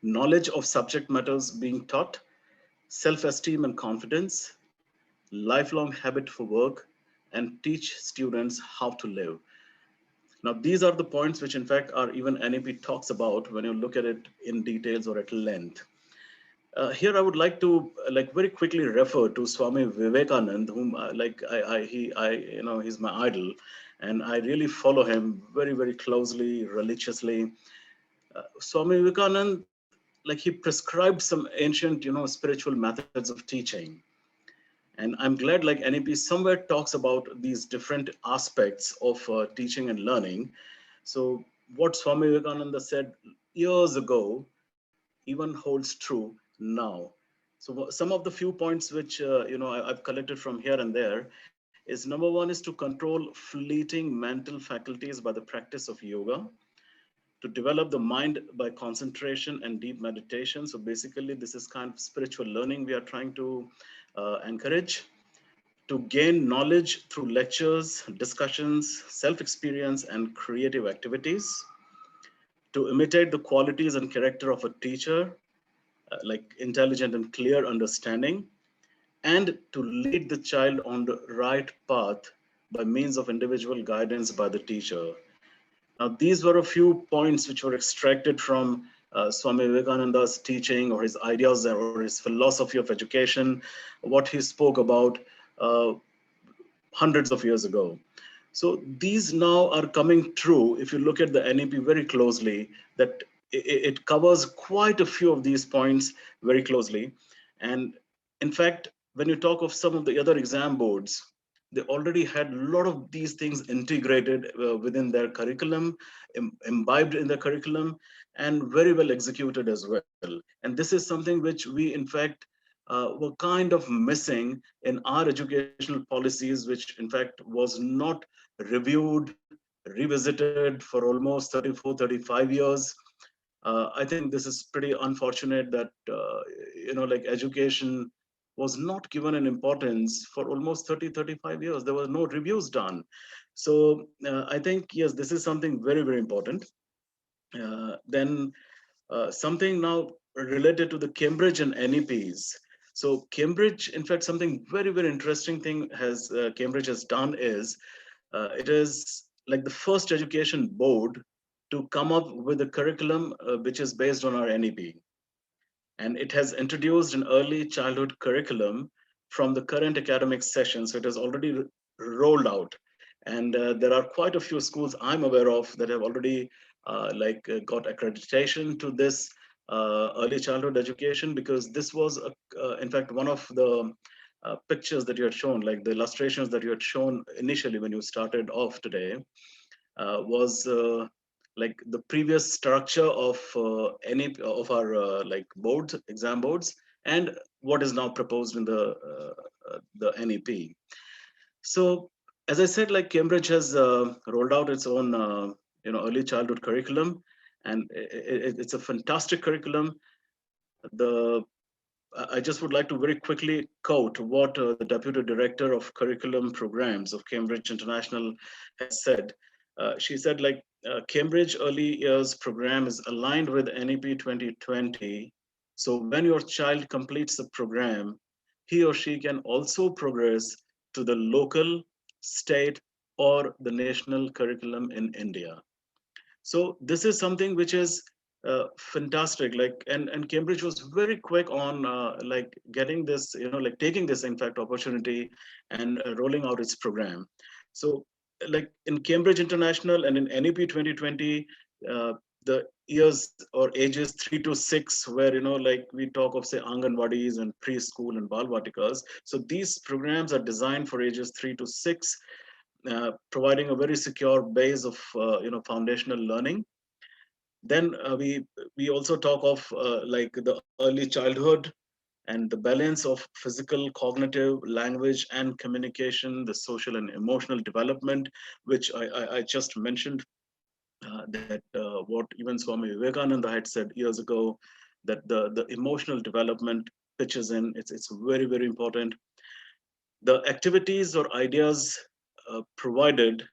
knowledge of subject matters being taught, self-esteem and confidence, lifelong habit for work, and teach students how to live. Now, these are the points which in fact are even NEP talks about when you look at it in details or at length. Here I would like to very quickly refer to Swami Vivekananda, whom he's my idol, and I really follow him very, very closely, religiously. Swami Vivekananda, he prescribed some ancient, spiritual methods of teaching. And I'm glad NEP somewhere talks about these different aspects of teaching and learning. So what Swami Vivekananda said, years ago even holds true now. So some of the few points which I've collected from here and there is number one is to control fleeting mental faculties by the practice of yoga, to develop the mind by concentration and deep meditation. So basically, this is kind of spiritual learning we are trying to encourage, to gain knowledge through lectures, discussions, self-experience, and creative activities, to imitate the qualities and character of a teacher, like intelligent and clear understanding, and to lead the child on the right path by means of individual guidance by the teacher. Now, these were a few points which were extracted from Swami Vivekananda's teaching, or his ideas, or his philosophy of education, what he spoke about uh, hundreds of years ago. So these now are coming true if you look at the NEP very closely, that it covers quite a few of these points very closely. And in fact, when you talk of some of the other exam boards, they already had a lot of these things integrated within their curriculum, imbibed in the curriculum, and very well executed as well. And this is something which we, in fact, were kind of missing in our educational policies, which in fact was not reviewed, revisited for almost 34, 35 years. I think this is pretty unfortunate that, like education was not given an importance for almost 30, 35 years. There were no reviews done. So I think, yes, this is something very, very important. Then something now related to the Cambridge and NEPs. So Cambridge, in fact, something very, very interesting thing has Cambridge has done is it is like the first education board to come up with a curriculum which is based on our NEP. And it has introduced an early childhood curriculum from the current academic session. So it has already rolled out. And there are quite a few schools I'm aware of that have already got accreditation to this early childhood education, because this was, in fact, one of the pictures that you had shown, like the illustrations that you had shown initially when you started off today, was like the previous structure of any of our boards, exam boards, and what is now proposed in the NEP. So, as I said, like Cambridge has rolled out its own early childhood curriculum, and it's a fantastic curriculum. I just would like to very quickly quote what the Deputy Director of Curriculum Programs of Cambridge International has said. She said, like, Cambridge Early Years program is aligned with NEP 2020. So when your child completes the program, he or she can also progress to the local, state, or the national curriculum in India. So this is something which is fantastic. Like, and Cambridge was very quick on getting this, taking this, in fact, opportunity and rolling out its program. So like in Cambridge International and in NEP 2020, the years or ages 3 to 6, where we talk of, say, Anganwadis and preschool and Balvatikas. So these programs are designed for ages 3 to 6, providing a very secure base of foundational learning. Then we also talk of like the early childhood and the balance of physical, cognitive, language, and communication, the social and emotional development, which I just mentioned, that what even Swami Vivekananda had said years ago, that the emotional development pitches in. It's very, very important. The activities or ideas provided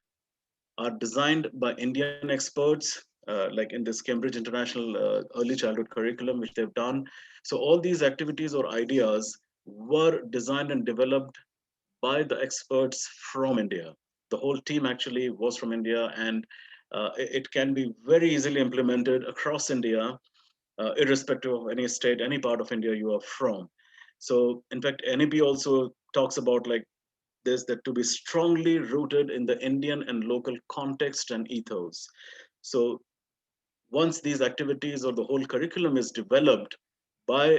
are designed by Indian experts, like in this Cambridge International Early Childhood Curriculum, which they've done. So all these activities or ideas were designed and developed by the experts from India. The whole team actually was from India, and it can be very easily implemented across India, irrespective of any state, any part of India you are from. So in fact, NEP also talks about like this, that to be strongly rooted in the Indian and local context and ethos. So once these activities or the whole curriculum is developed by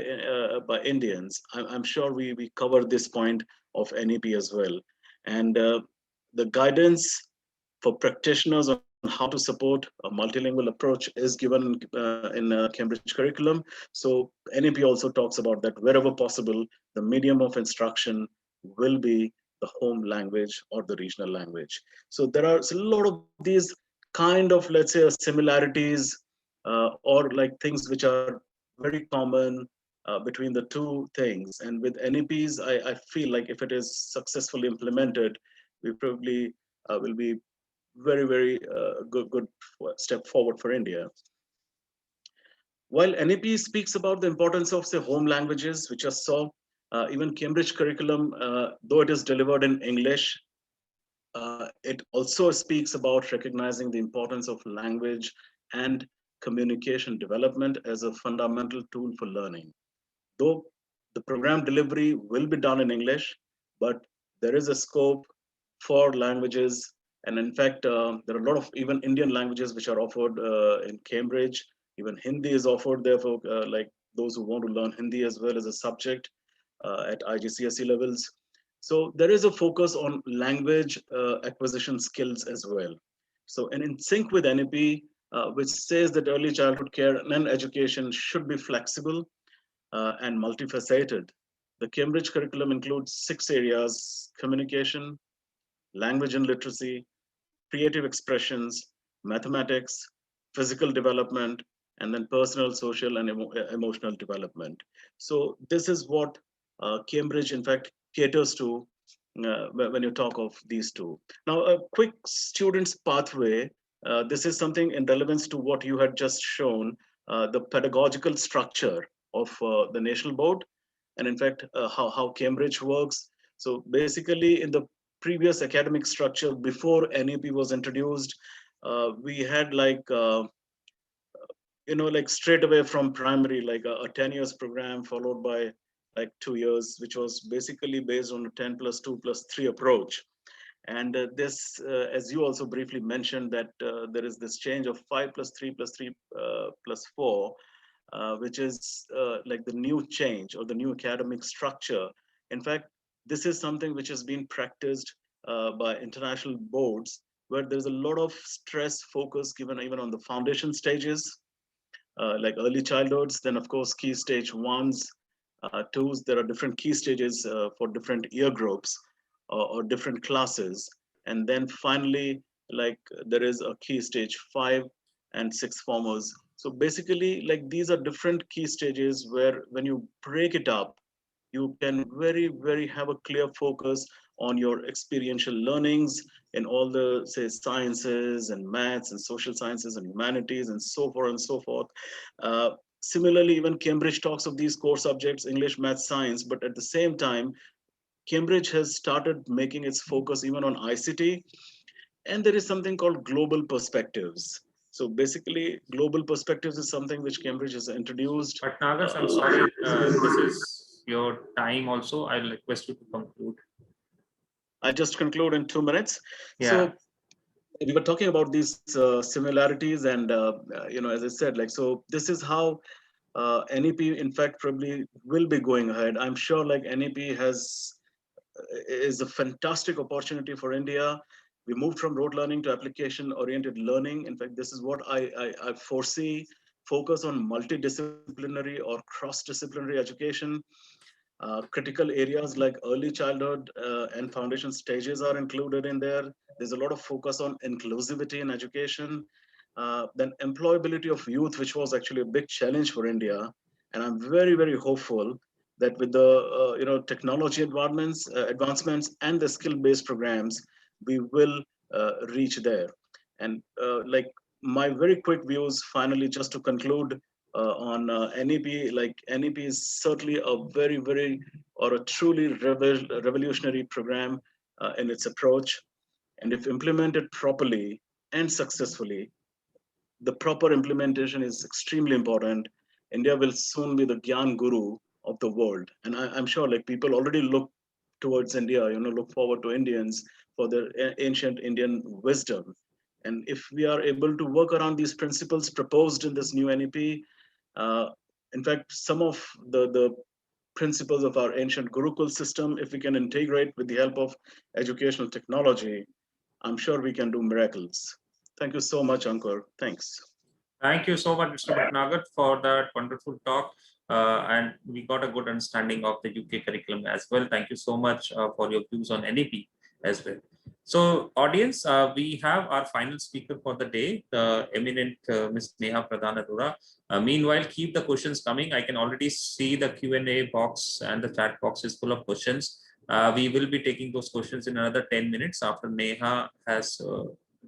Indians, I'm sure we cover this point of NEP as well. And the guidance for practitioners on how to support a multilingual approach is given in Cambridge curriculum. So NEP also talks about that wherever possible, the medium of instruction will be the home language or the regional language. So there are a lot of these kind of, let's say, similarities or like things which are very common between the two things. And with NEPs, I feel like if it is successfully implemented, we probably will be very good step forward for India. While NEP speaks about the importance of say home languages, which are so even Cambridge curriculum, though it is delivered in English, it also speaks about recognizing the importance of language and communication development as a fundamental tool for learning. Though the program delivery will be done in English, but there is a scope for languages. And in fact, there are a lot of even Indian languages which are offered in Cambridge. Even Hindi is offered there for like those who want to learn Hindi as well as a subject at IGCSE levels. So there is a focus on language acquisition skills as well. So and in sync with NEP, which says that early childhood care and education should be flexible and multifaceted. The Cambridge curriculum includes 6 areas: communication, language and literacy, creative expressions, mathematics, physical development, and then personal, social, and emotional development. So this is what Cambridge, in fact, caters to when you talk of these two. Now, a quick student's pathway. This is something in relevance to what you had just shown, the pedagogical structure of the national board, and in fact, how Cambridge works. So basically, in the previous academic structure before NEP was introduced, we had like like straight away from primary, like a 10 years program followed by like 2 years, which was basically based on a 10 plus 2 plus 3 approach. And this, as you also briefly mentioned, that there is this change of 5 plus 3 plus 3 plus 4, which is like the new change or the new academic structure. In fact, this is something which has been practiced by international boards, where there's a lot of stress focus given even on the foundation stages, like early childhoods, then of course key stage 1s, 2s. There are different key stages for different year groups or different classes. And then finally, like there is a key stage 5 and 6 formers. So basically, like these are different key stages where when you break it up, you can very have a clear focus on your experiential learnings in all the say sciences and maths and social sciences and humanities and so forth and so forth. Similarly, even Cambridge talks of these core subjects, English, math, science, but at the same time, Cambridge has started making its focus even on ICT, and there is something called global perspectives. So basically, global perspectives is something which Cambridge has introduced.
But Nagas, I'm sorry, this is your time also. I'll request you to conclude.
I just conclude in 2 minutes.
Yeah.
So we were talking about these similarities, and as I said, like so, this is how NEP, in fact, probably will be going ahead. I'm sure, like NEP is a fantastic opportunity for India. We moved from rote learning to application-oriented learning. In fact, this is what I foresee: focus on multidisciplinary or cross-disciplinary education. Critical areas like early childhood and foundation stages are included in there. There's a lot of focus on inclusivity in education. Then employability of youth, which was actually a big challenge for India. And I'm very hopeful that with the technology advancements and the skill-based programs, we will reach there. And like my very quick views, finally, just to conclude, on NEP, like NEP is certainly a very or a truly revolutionary program in its approach. And if implemented properly and successfully, the proper implementation is extremely important. India will soon be the Gyan Guru of the world. And I'm sure like people already look towards India, look forward to Indians for their ancient Indian wisdom. And if we are able to work around these principles proposed in this new NEP, in fact, some of the principles of our ancient Gurukul system, if we can integrate with the help of educational technology, I'm sure we can do miracles. Thank you so much, Ankur. Thanks.
Thank you so much, Mr. Bhatnagar, for that wonderful talk. And we got a good understanding of the UK curriculum as well. Thank you so much for your views on NEP as well. So, audience, we have our final speaker for the day, the eminent Ms. Neha Pradhan Arora. Meanwhile, keep the questions coming. I can already see the Q&A box and the chat box is full of questions. We will be taking those questions in another 10 minutes after Neha has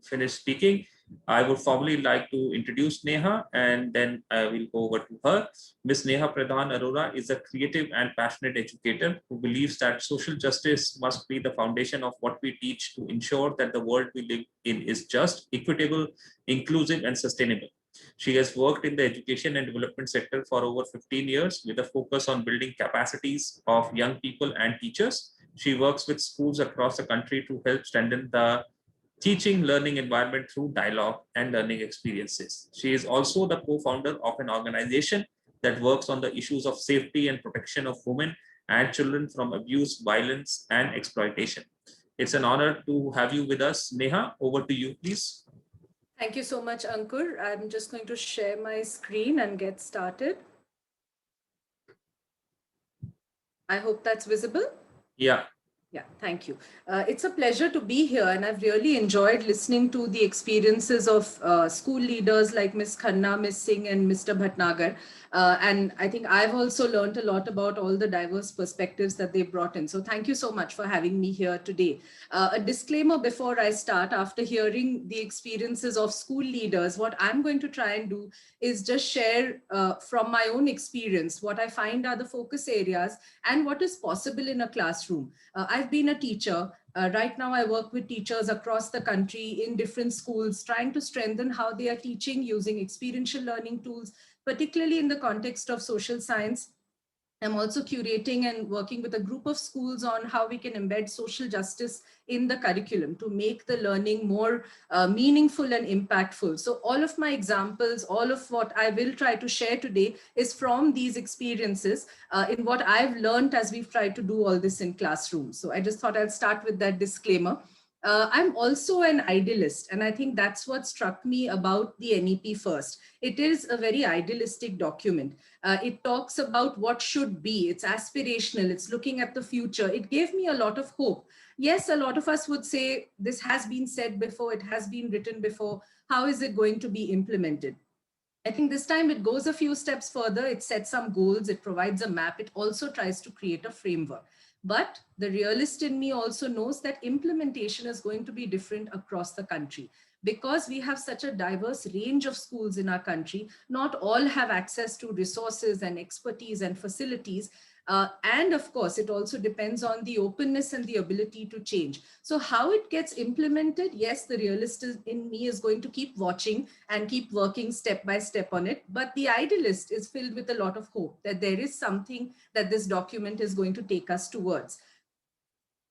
finished speaking. I would probably like to introduce Neha and then I will go over to her. Ms. Neha Pradhan Arora is a creative and passionate educator who believes that social justice must be the foundation of what we teach to ensure that the world we live in is just, equitable, inclusive, and sustainable. She has worked in the education and development sector for over 15 years with a focus on building capacities of young people and teachers. She works with schools across the country to help strengthen the teaching learning environment through dialogue and learning experiences. She is also the co-founder of an organization that works on the issues of safety and protection of women and children from abuse, violence, and exploitation. It's an honor to have you with us. Neha, over to you, please.
Thank you so much, Ankur. I'm just going to share my screen and get started. I hope that's visible.
Yeah.
Yeah, thank you. It's a pleasure to be here, and I've really enjoyed listening to the experiences of school leaders like Ms. Khanna, Ms. Singh, and Mr. Bhatnagar. And I think I've also learned a lot about all the diverse perspectives that they brought in. So thank you so much for having me here today. A disclaimer before I start: after hearing the experiences of school leaders, what I'm going to try and do is just share from my own experience what I find are the focus areas and what is possible in a classroom. I've been a teacher. Right now, I work with teachers across the country in different schools, trying to strengthen how they are teaching using experiential learning tools, particularly in the context of social science. I'm also curating and working with a group of schools on how we can embed social justice in the curriculum to make the learning more meaningful and impactful. So all of my examples, all of what I will try to share today is from these experiences in what I've learned as we've tried to do all this in classrooms. So I just thought I'd start with that disclaimer. I'm also an idealist, and I think that's what struck me about the NEP first. It is a very idealistic document. It talks about what should be. It's aspirational. It's looking at the future. It gave me a lot of hope. Yes, a lot of us would say this has been said before. It has been written before. How is it going to be implemented? I think this time it goes a few steps further. It sets some goals. It provides a map. It also tries to create a framework. But the realist in me also knows that implementation is going to be different across the country. Because we have such a diverse range of schools in our country, not all have access to resources and expertise and facilities. And of course, it also depends on the openness and the ability to change. So how it gets implemented, yes, the realist in me is going to keep watching and keep working step by step on it. But the idealist is filled with a lot of hope that there is something that this document is going to take us towards.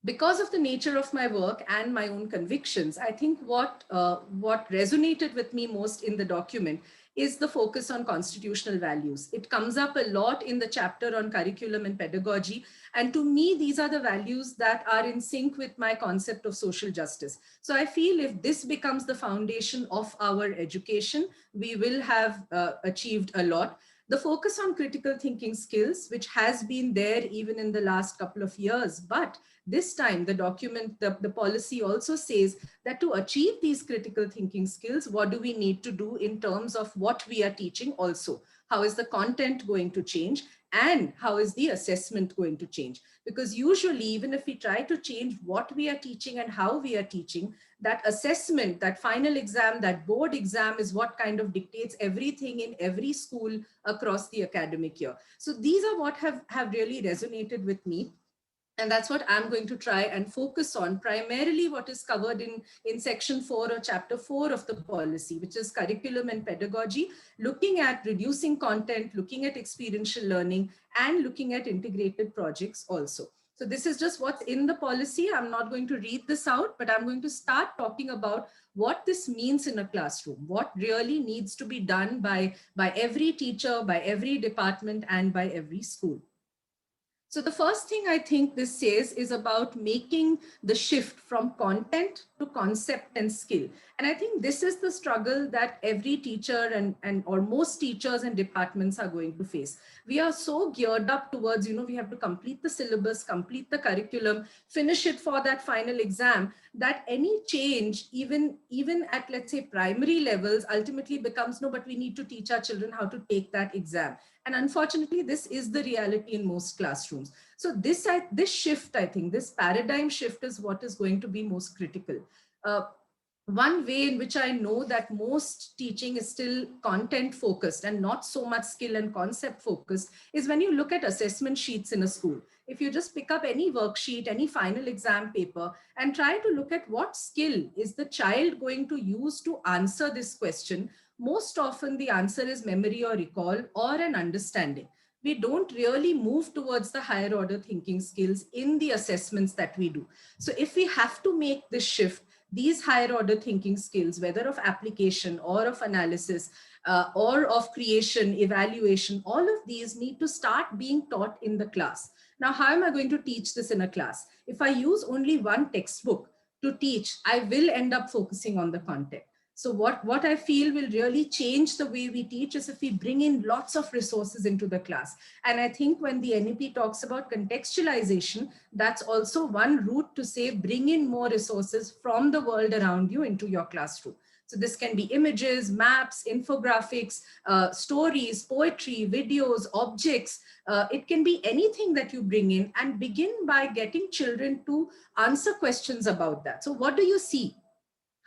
Because of the nature of my work and my own convictions, I think what resonated with me most in the document is the focus on constitutional values. It comes up a lot in the chapter on curriculum and pedagogy. And to me, these are the values that are in sync with my concept of social justice. So I feel if this becomes the foundation of our education, we will have achieved a lot. The focus on critical thinking skills, which has been there even in the last couple of years, but this time the document, the policy also says that to achieve these critical thinking skills, what do we need to do in terms of what we are teaching also? How is the content going to change? And how is the assessment going to change? Because usually, even if we try to change what we are teaching and how we are teaching, that assessment, that final exam, that board exam is what kind of dictates everything in every school across the academic year. So these are what have really resonated with me. And that's what I'm going to try and focus on, primarily what is covered in section 4 or chapter 4 of the policy, which is curriculum and pedagogy, looking at reducing content, looking at experiential learning, and looking at integrated projects also. So this is just what's in the policy. I'm not going to read this out, but I'm going to start talking about what this means in a classroom, what really needs to be done by every teacher, by every department, and by every school. So the first thing I think this says is about making the shift from content to concept and skill. And I think this is the struggle that every teacher and or most teachers and departments are going to face. We are so geared up towards, we have to complete the syllabus, complete the curriculum, finish it for that final exam, that any change, even at, let's say, primary levels, ultimately becomes, no, but we need to teach our children how to take that exam. And unfortunately, this is the reality in most classrooms. So this shift, I think, this paradigm shift is what is going to be most critical. One way in which I know that most teaching is still content focused and not so much skill and concept focused is when you look at assessment sheets in a school. If you just pick up any worksheet, any final exam paper, and try to look at what skill is the child going to use to answer this question, most often the answer is memory or recall or an understanding. We don't really move towards the higher order thinking skills in the assessments that we do. So if we have to make this shift, these higher order thinking skills, whether of application or of analysis or of creation, evaluation, all of these need to start being taught in the class. Now, how am I going to teach this in a class? If I use only one textbook to teach, I will end up focusing on the content. So what I feel will really change the way we teach is if we bring in lots of resources into the class. And I think when the NEP talks about contextualization, that's also one route to say, bring in more resources from the world around you into your classroom. So this can be images, maps, infographics, stories, poetry, videos, objects. It can be anything that you bring in, and begin by getting children to answer questions about that. So what do you see?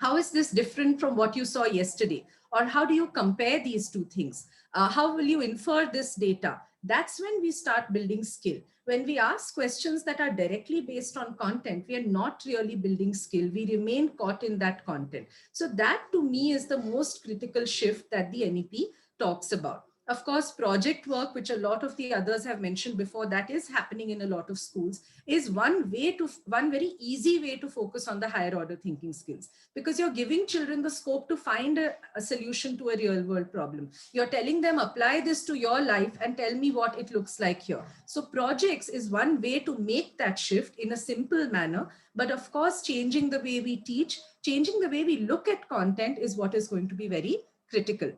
How is this different from what you saw yesterday? Or how do you compare these two things? How will you infer this data? That's when we start building skill. When we ask questions that are directly based on content, we are not really building skill. We remain caught in that content. So that to me is the most critical shift that the NEP talks about. Of course, project work, which a lot of the others have mentioned before, that is happening in a lot of schools, is one very easy way to focus on the higher order thinking skills, because you're giving children the scope to find a solution to a real world problem. You're telling them, apply this to your life and tell me what it looks like here. So projects is one way to make that shift in a simple manner. But of course, changing the way we teach, changing the way we look at content is what is going to be very critical.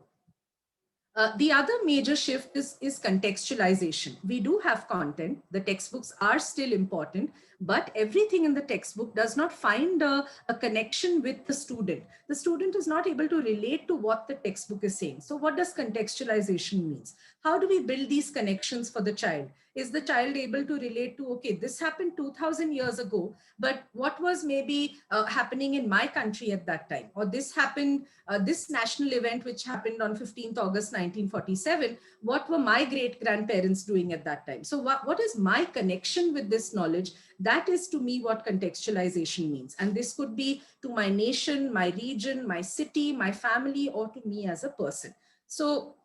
The other major shift is contextualization. We do have content. The textbooks are still important, but everything in the textbook does not find a connection with the student. The student is not able to relate to what the textbook is saying. So what does contextualization mean? How do we build these connections for the child? Is the child able to relate to, okay, this happened 2000 years ago, but what was maybe happening in my country at that time? Or this happened, this national event which happened on 15th August 1947, what were my great-grandparents doing at that time? So what is my connection with this knowledge? That is to me what contextualization means. And this could be to my nation, my region, my city, my family, or to me as a person. So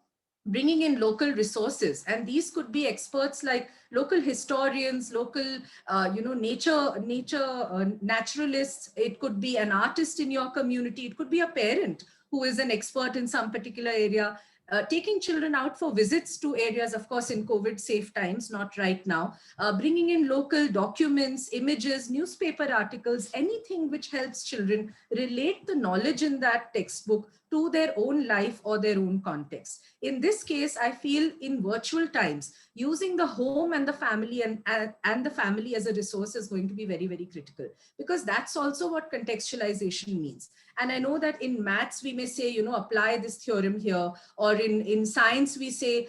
bringing in local resources, and these could be experts like local historians, local naturalists. It could be an artist in your community. It could be a parent who is an expert in some particular area. Taking children out for visits to areas, of course, in COVID safe times, not right now. Bringing in local documents, images, newspaper articles, anything which helps children relate the knowledge in that textbook to their own life or their own context. In this case, I feel in virtual times, using the home and the family and the family as a resource is going to be very, very critical, because that's also what contextualization means. And I know that in maths, we may say, apply this theorem here, or in science, we say,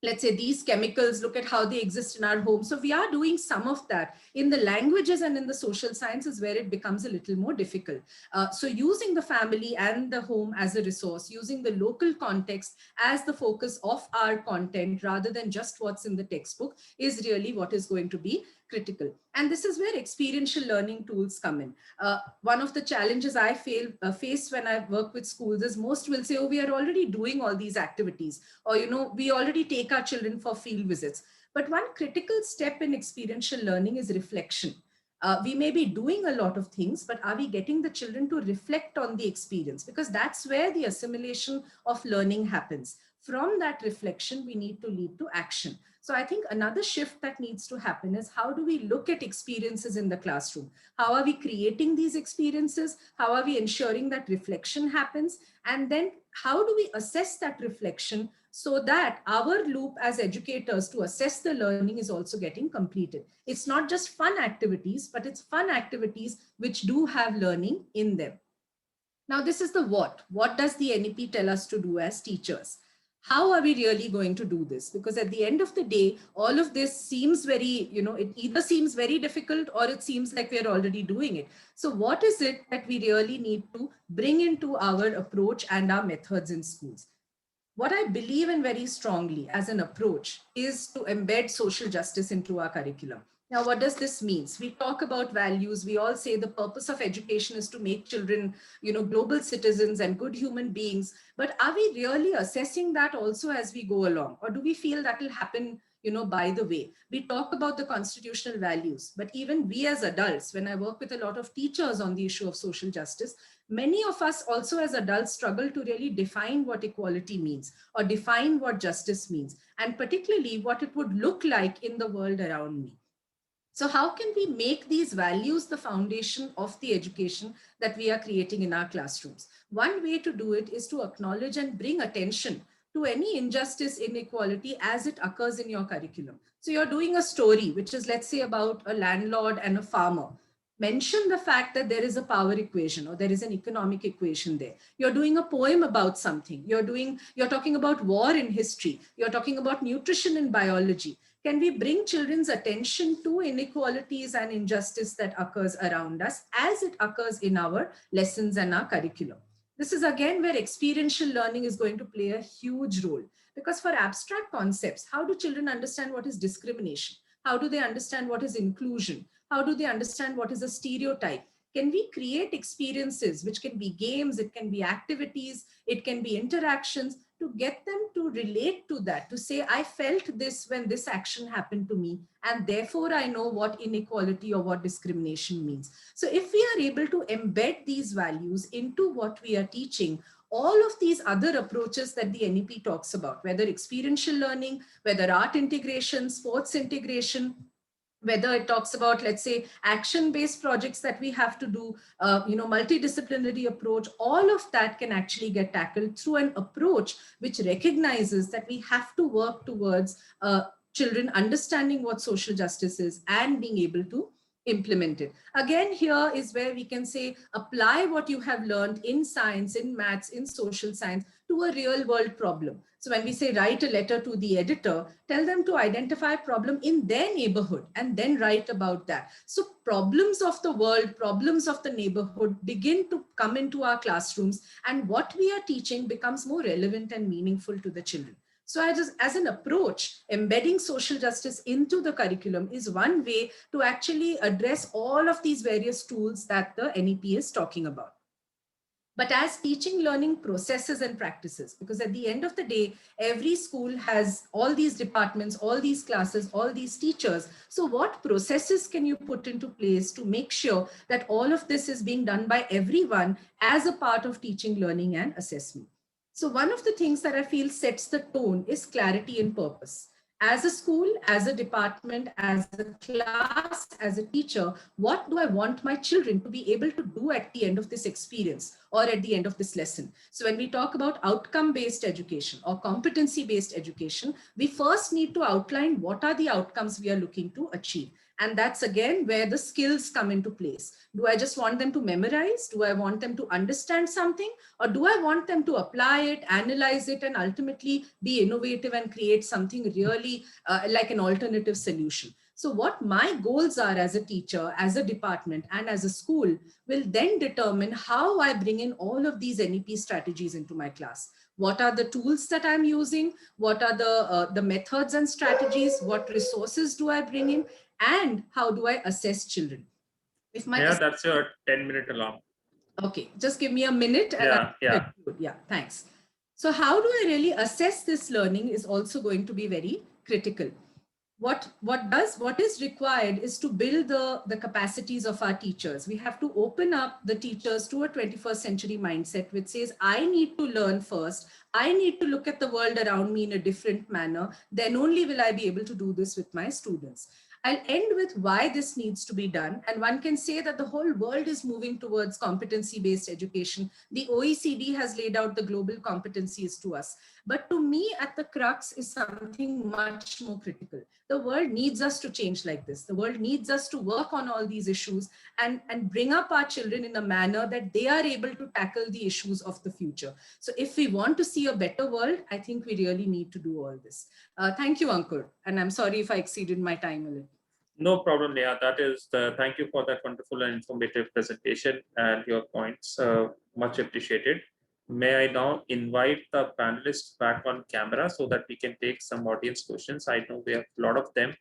let's say these chemicals, look at how they exist in our home. So we are doing some of that. In the languages and in the social sciences where it becomes a little more difficult. So using the family and the home as a resource, using the local context as the focus of our content rather than just what's in the textbook is really what is going to be critical. And this is where experiential learning tools come in. One of the challenges I face when I work with schools is most will say, oh, we are already doing all these activities, or, we already take our children for field visits. But one critical step in experiential learning is reflection. We may be doing a lot of things, but are we getting the children to reflect on the experience? Because that's where the assimilation of learning happens. From that reflection, we need to lead to action. So I think another shift that needs to happen is how do we look at experiences in the classroom? How are we creating these experiences? How are we ensuring that reflection happens? And then how do we assess that reflection so that our loop as educators to assess the learning is also getting completed? It's not just fun activities, but it's fun activities which do have learning in them. Now, this is the what. What does the NEP tell us to do as teachers? How are we really going to do this? Because at the end of the day, all of this seems very, it either seems very difficult or it seems like we're already doing it. So what is it that we really need to bring into our approach and our methods in schools? What I believe in very strongly as an approach is to embed social justice into our curriculum. Now, what does this mean? We talk about values. We all say the purpose of education is to make children, global citizens and good human beings. But are we really assessing that also as we go along? Or do we feel that will happen, by the way? We talk about the constitutional values, but even we as adults, when I work with a lot of teachers on the issue of social justice, many of us also as adults struggle to really define what equality means or define what justice means, and particularly what it would look like in the world around me. So how can we make these values the foundation of the education that we are creating in our classrooms? One way to do it is to acknowledge and bring attention to any injustice, inequality as it occurs in your curriculum. So you're doing a story, which is, let's say, about a landlord and a farmer. Mention the fact that there is a power equation or there is an economic equation there. You're doing a poem about something. You're talking about war in history. You're talking about nutrition in biology. Can we bring children's attention to inequalities and injustice that occurs around us as it occurs in our lessons and our curriculum? This is again where experiential learning is going to play a huge role, because for abstract concepts, how do children understand what is discrimination? How do they understand what is inclusion? How do they understand what is a stereotype? Can we create experiences, which can be games, it can be activities, it can be interactions, to get them to relate to that, to say, I felt this when this action happened to me, and therefore I know what inequality or what discrimination means. So if we are able to embed these values into what we are teaching, all of these other approaches that the NEP talks about, whether experiential learning, whether art integration, sports integration, whether it talks about, let's say, action-based projects that we have to do, multidisciplinary approach, all of that can actually get tackled through an approach which recognizes that we have to work towards children understanding what social justice is and being able to implement it. Again, here is where we can say, apply what you have learned in science, in maths, in social science to a real world problem. So when we say write a letter to the editor, tell them to identify a problem in their neighborhood and then write about that. So problems of the world, problems of the neighborhood begin to come into our classrooms, and what we are teaching becomes more relevant and meaningful to the children. So as an approach, embedding social justice into the curriculum is one way to actually address all of these various tools that the NEP is talking about. But as teaching learning processes and practices, because at the end of the day, every school has all these departments, all these classes, all these teachers. So what processes can you put into place to make sure that all of this is being done by everyone as a part of teaching, learning, and assessment? So one of the things that I feel sets the tone is clarity and purpose. As a school, as a department, as a class, as a teacher, what do I want my children to be able to do at the end of this experience or at the end of this lesson? So when we talk about outcome-based education or competency-based education, we first need to outline what are the outcomes we are looking to achieve. And that's again where the skills come into place. Do I just want them to memorize? Do I want them to understand something? Or do I want them to apply it, analyze it, and ultimately be innovative and create something really like an alternative solution? So what my goals are as a teacher, as a department, and as a school will then determine how I bring in all of these NEP strategies into my class. What are the tools that I'm using? What are the methods and strategies? What resources do I bring in? And how do I assess children? If my
that's your 10-minute alarm.
Okay, just give me a minute. And yeah, thanks. So how do I really assess this learning is also going to be very critical. what is required is to build the capacities of our teachers. We have to open up the teachers to a 21st century mindset, which says, I need to learn first. I need to look at the world around me in a different manner. Then only will I be able to do this with my students. I'll end with why this needs to be done. And one can say that the whole world is moving towards competency-based education. The OECD has laid out the global competencies to us. But to me, at the crux is something much more critical. The world needs us to change like this. The world needs us to work on all these issues and bring up our children in a manner that they are able to tackle the issues of the future. So if we want to see a better world, I think we really need to do all this. Thank you, Ankur. And I'm sorry if I exceeded my time a little.
No problem, Neha. That is thank you for that wonderful and informative presentation and your points. Much appreciated. May I now invite the panelists back on camera so that we can take some audience questions. I know we have a lot of them,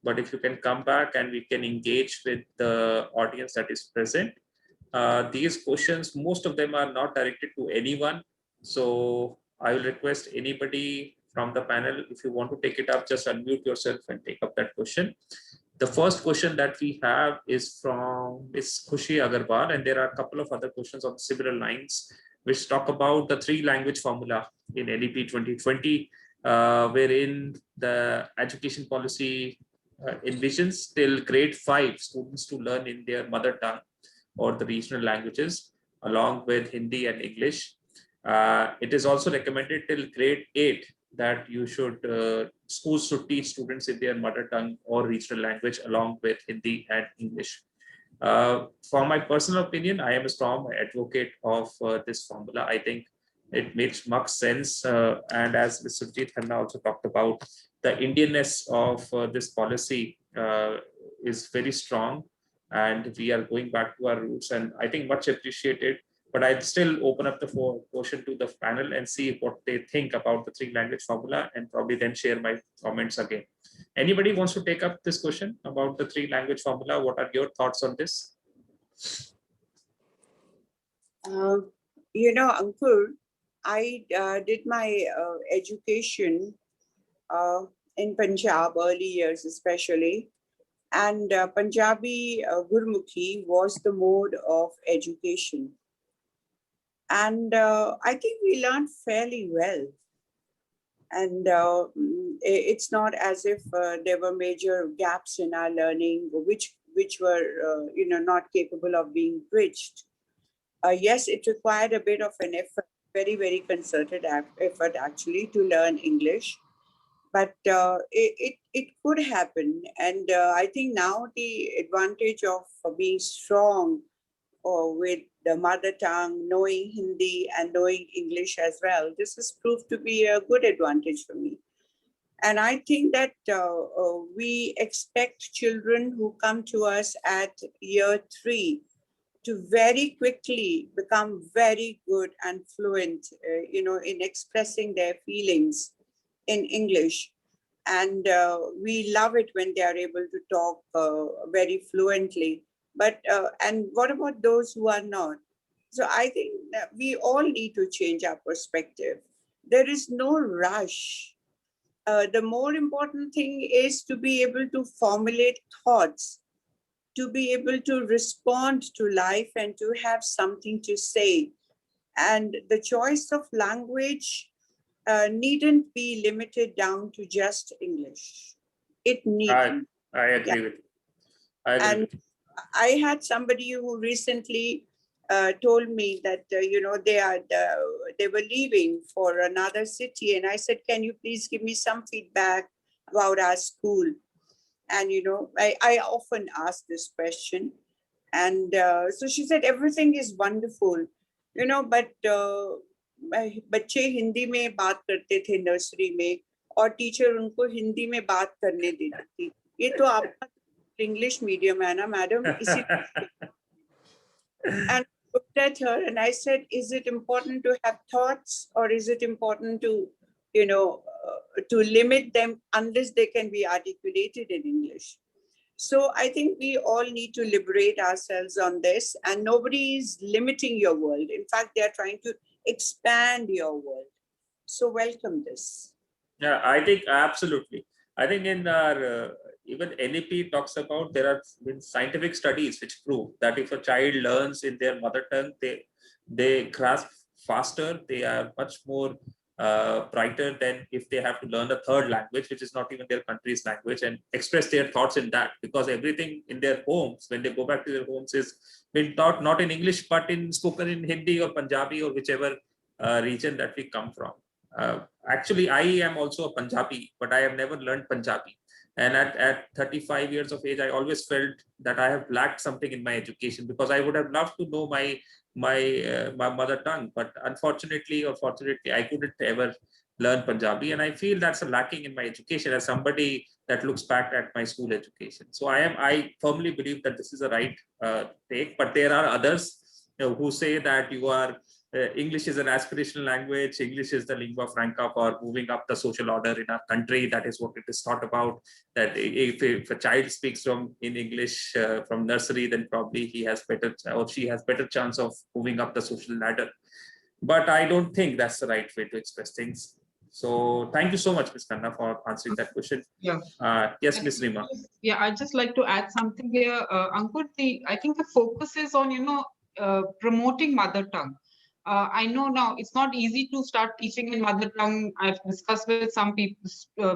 but if you can come back and we can engage with the audience that is present. These questions, most of them are not directed to anyone. So I will request anybody from the panel, if you want to take it up, just unmute yourself and take up that question. The first question that we have is from Ms. Khushi Agarwal, and there are a couple of other questions on similar lines, which talk about the 3-language formula in NEP 2020, wherein the education policy envisions till grade 5 students to learn in their mother tongue or the regional languages, along with Hindi and English. It is also recommended till grade 8 that you should schools should teach students in their mother tongue or regional language along with Hindi and English. For my personal opinion, I am a strong advocate of this formula. I think it makes much sense. And as Mr. Sujit Khanna also talked about, the Indianness of this policy is very strong, and we are going back to our roots, and I think much appreciated. But I'd still open up the portion to the panel and see what they think about the 3-language formula, and probably then share my comments again. Anybody wants to take up this question about the 3-language formula? What are your thoughts on this?
Ankur, I did my education in Punjab, early years especially. And Punjabi Gurmukhi was the mode of education. And I think we learned fairly well. And it's not as if there were major gaps in our learning, which were not capable of being bridged. Yes, it required a bit of an effort, very, very concerted effort actually to learn English. But it could happen. And I think now the advantage of being strong with the mother tongue, knowing Hindi and knowing English as well, this has proved to be a good advantage for me. And I think that we expect children who come to us at year 3 to very quickly become very good and fluent, in expressing their feelings in English. And we love it when they are able to talk very fluently. But, and what about those who are not? So I think that we all need to change our perspective. There is no rush. The more important thing is to be able to formulate thoughts, to be able to respond to life and to have something to say. And the choice of language needn't be limited down to just English. It needn't.
I agree with you. I agree with you.
I had somebody who recently told me that they were leaving for another city, and I said, "Can you please give me some feedback about our school?" And I often ask this question, and so she said, "Everything is wonderful, but बच्चे हिंदी में बात करते थे nursery में, और teacher उनको हिंदी में बात करने देती थी. ये तो आपका English medium है ना मैडम, इसी." And I looked at her and I said, "Is it important to have thoughts, or is it important to to limit them unless they can be articulated in English?" So I think we all need to liberate ourselves on this, and nobody is limiting your world. In fact, they are trying to expand your world. So welcome this.
Yeah, I think absolutely. I think in our even NEP talks about, there have been scientific studies which prove that if a child learns in their mother tongue, they grasp faster, they are much more brighter than if they have to learn a third language, which is not even their country's language, and express their thoughts in that, because everything in their homes, when they go back to their homes, is been taught not in English, but in spoken in Hindi or Punjabi or whichever region that we come from. Actually, I am also a Punjabi, but I have never learned Punjabi. And at 35 years of age, I always felt that I have lacked something in my education, because I would have loved to know my mother tongue, but unfortunately or fortunately, I couldn't ever learn Punjabi, and I feel that's a lacking in my education as somebody that looks back at my school education. So I firmly believe that this is a right take, but there are others who say that you are English is an aspirational language. English is the lingua franca for moving up the social order in our country. That is what it is thought about. That if a child speaks in English from nursery, then probably he has better, or she has better chance of moving up the social ladder. But I don't think that's the right way to express things. So thank you so much, Ms. Khanna, for answering that question.
Yeah.
Yes, Ms. Rima.
Yeah, I'd just like to add something here. Ankur, I think the focus is on, promoting mother tongue. I know now it's not easy to start teaching in mother tongue. I've discussed with some people,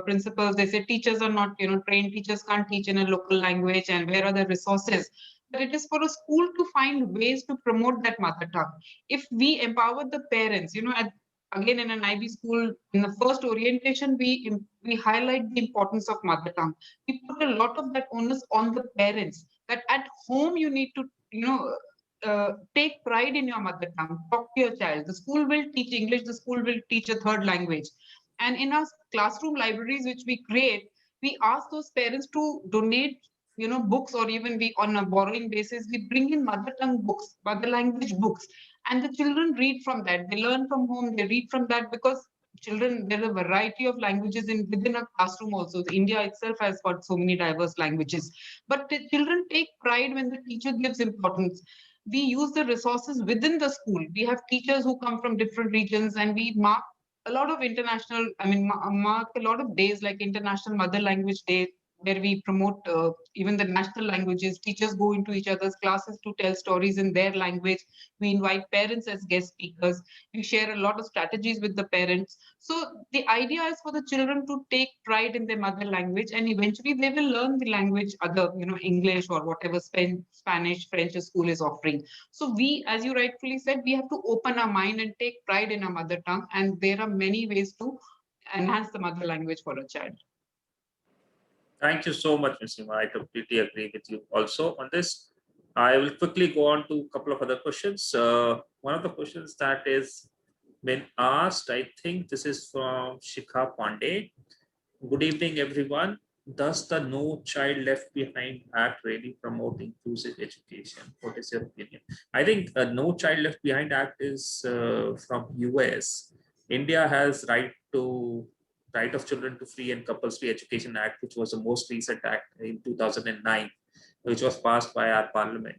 principals, they say teachers are not, trained teachers can't teach in a local language, and where are the resources? But it is for a school to find ways to promote that mother tongue. If we empower the parents, again, in an IB school, in the first orientation, we highlight the importance of mother tongue. We put a lot of that onus on the parents, that at home you need to, take pride in your mother tongue. Talk to your child. The school will teach English. The school will teach a third language. And in our classroom libraries, which we create, we ask those parents to donate, books, or even we, on a borrowing basis, we bring in mother tongue books, mother language books, and the children read from that. They learn from home. They read from that, because children, there are a variety of languages within a classroom also. India itself has got so many diverse languages. But the children take pride when the teacher gives importance. We use the resources within the school. We have teachers who come from different regions, and we mark a lot of international, mark a lot of days like International Mother Language Day, where we promote even the national languages. Teachers go into each other's classes to tell stories in their language. We invite parents as guest speakers. We share a lot of strategies with the parents. So the idea is for the children to take pride in their mother language, and eventually they will learn the language, other, English or whatever, Spanish, French a school is offering. So we, as you rightfully said, we have to open our mind and take pride in our mother tongue. And there are many ways to enhance the mother language for a child.
Thank you so much, Ms. Rima. I completely agree with you also on this. I will quickly go on to a couple of other questions. One of the questions that is been asked, I think this is from Shikha Pandey. Good evening, everyone. Does the No Child Left Behind Act really promote inclusive education? What is your opinion? I think No Child Left Behind Act is from US. India has right of children to free and compulsory education act, which was the most recent act in 2009, which was passed by our parliament.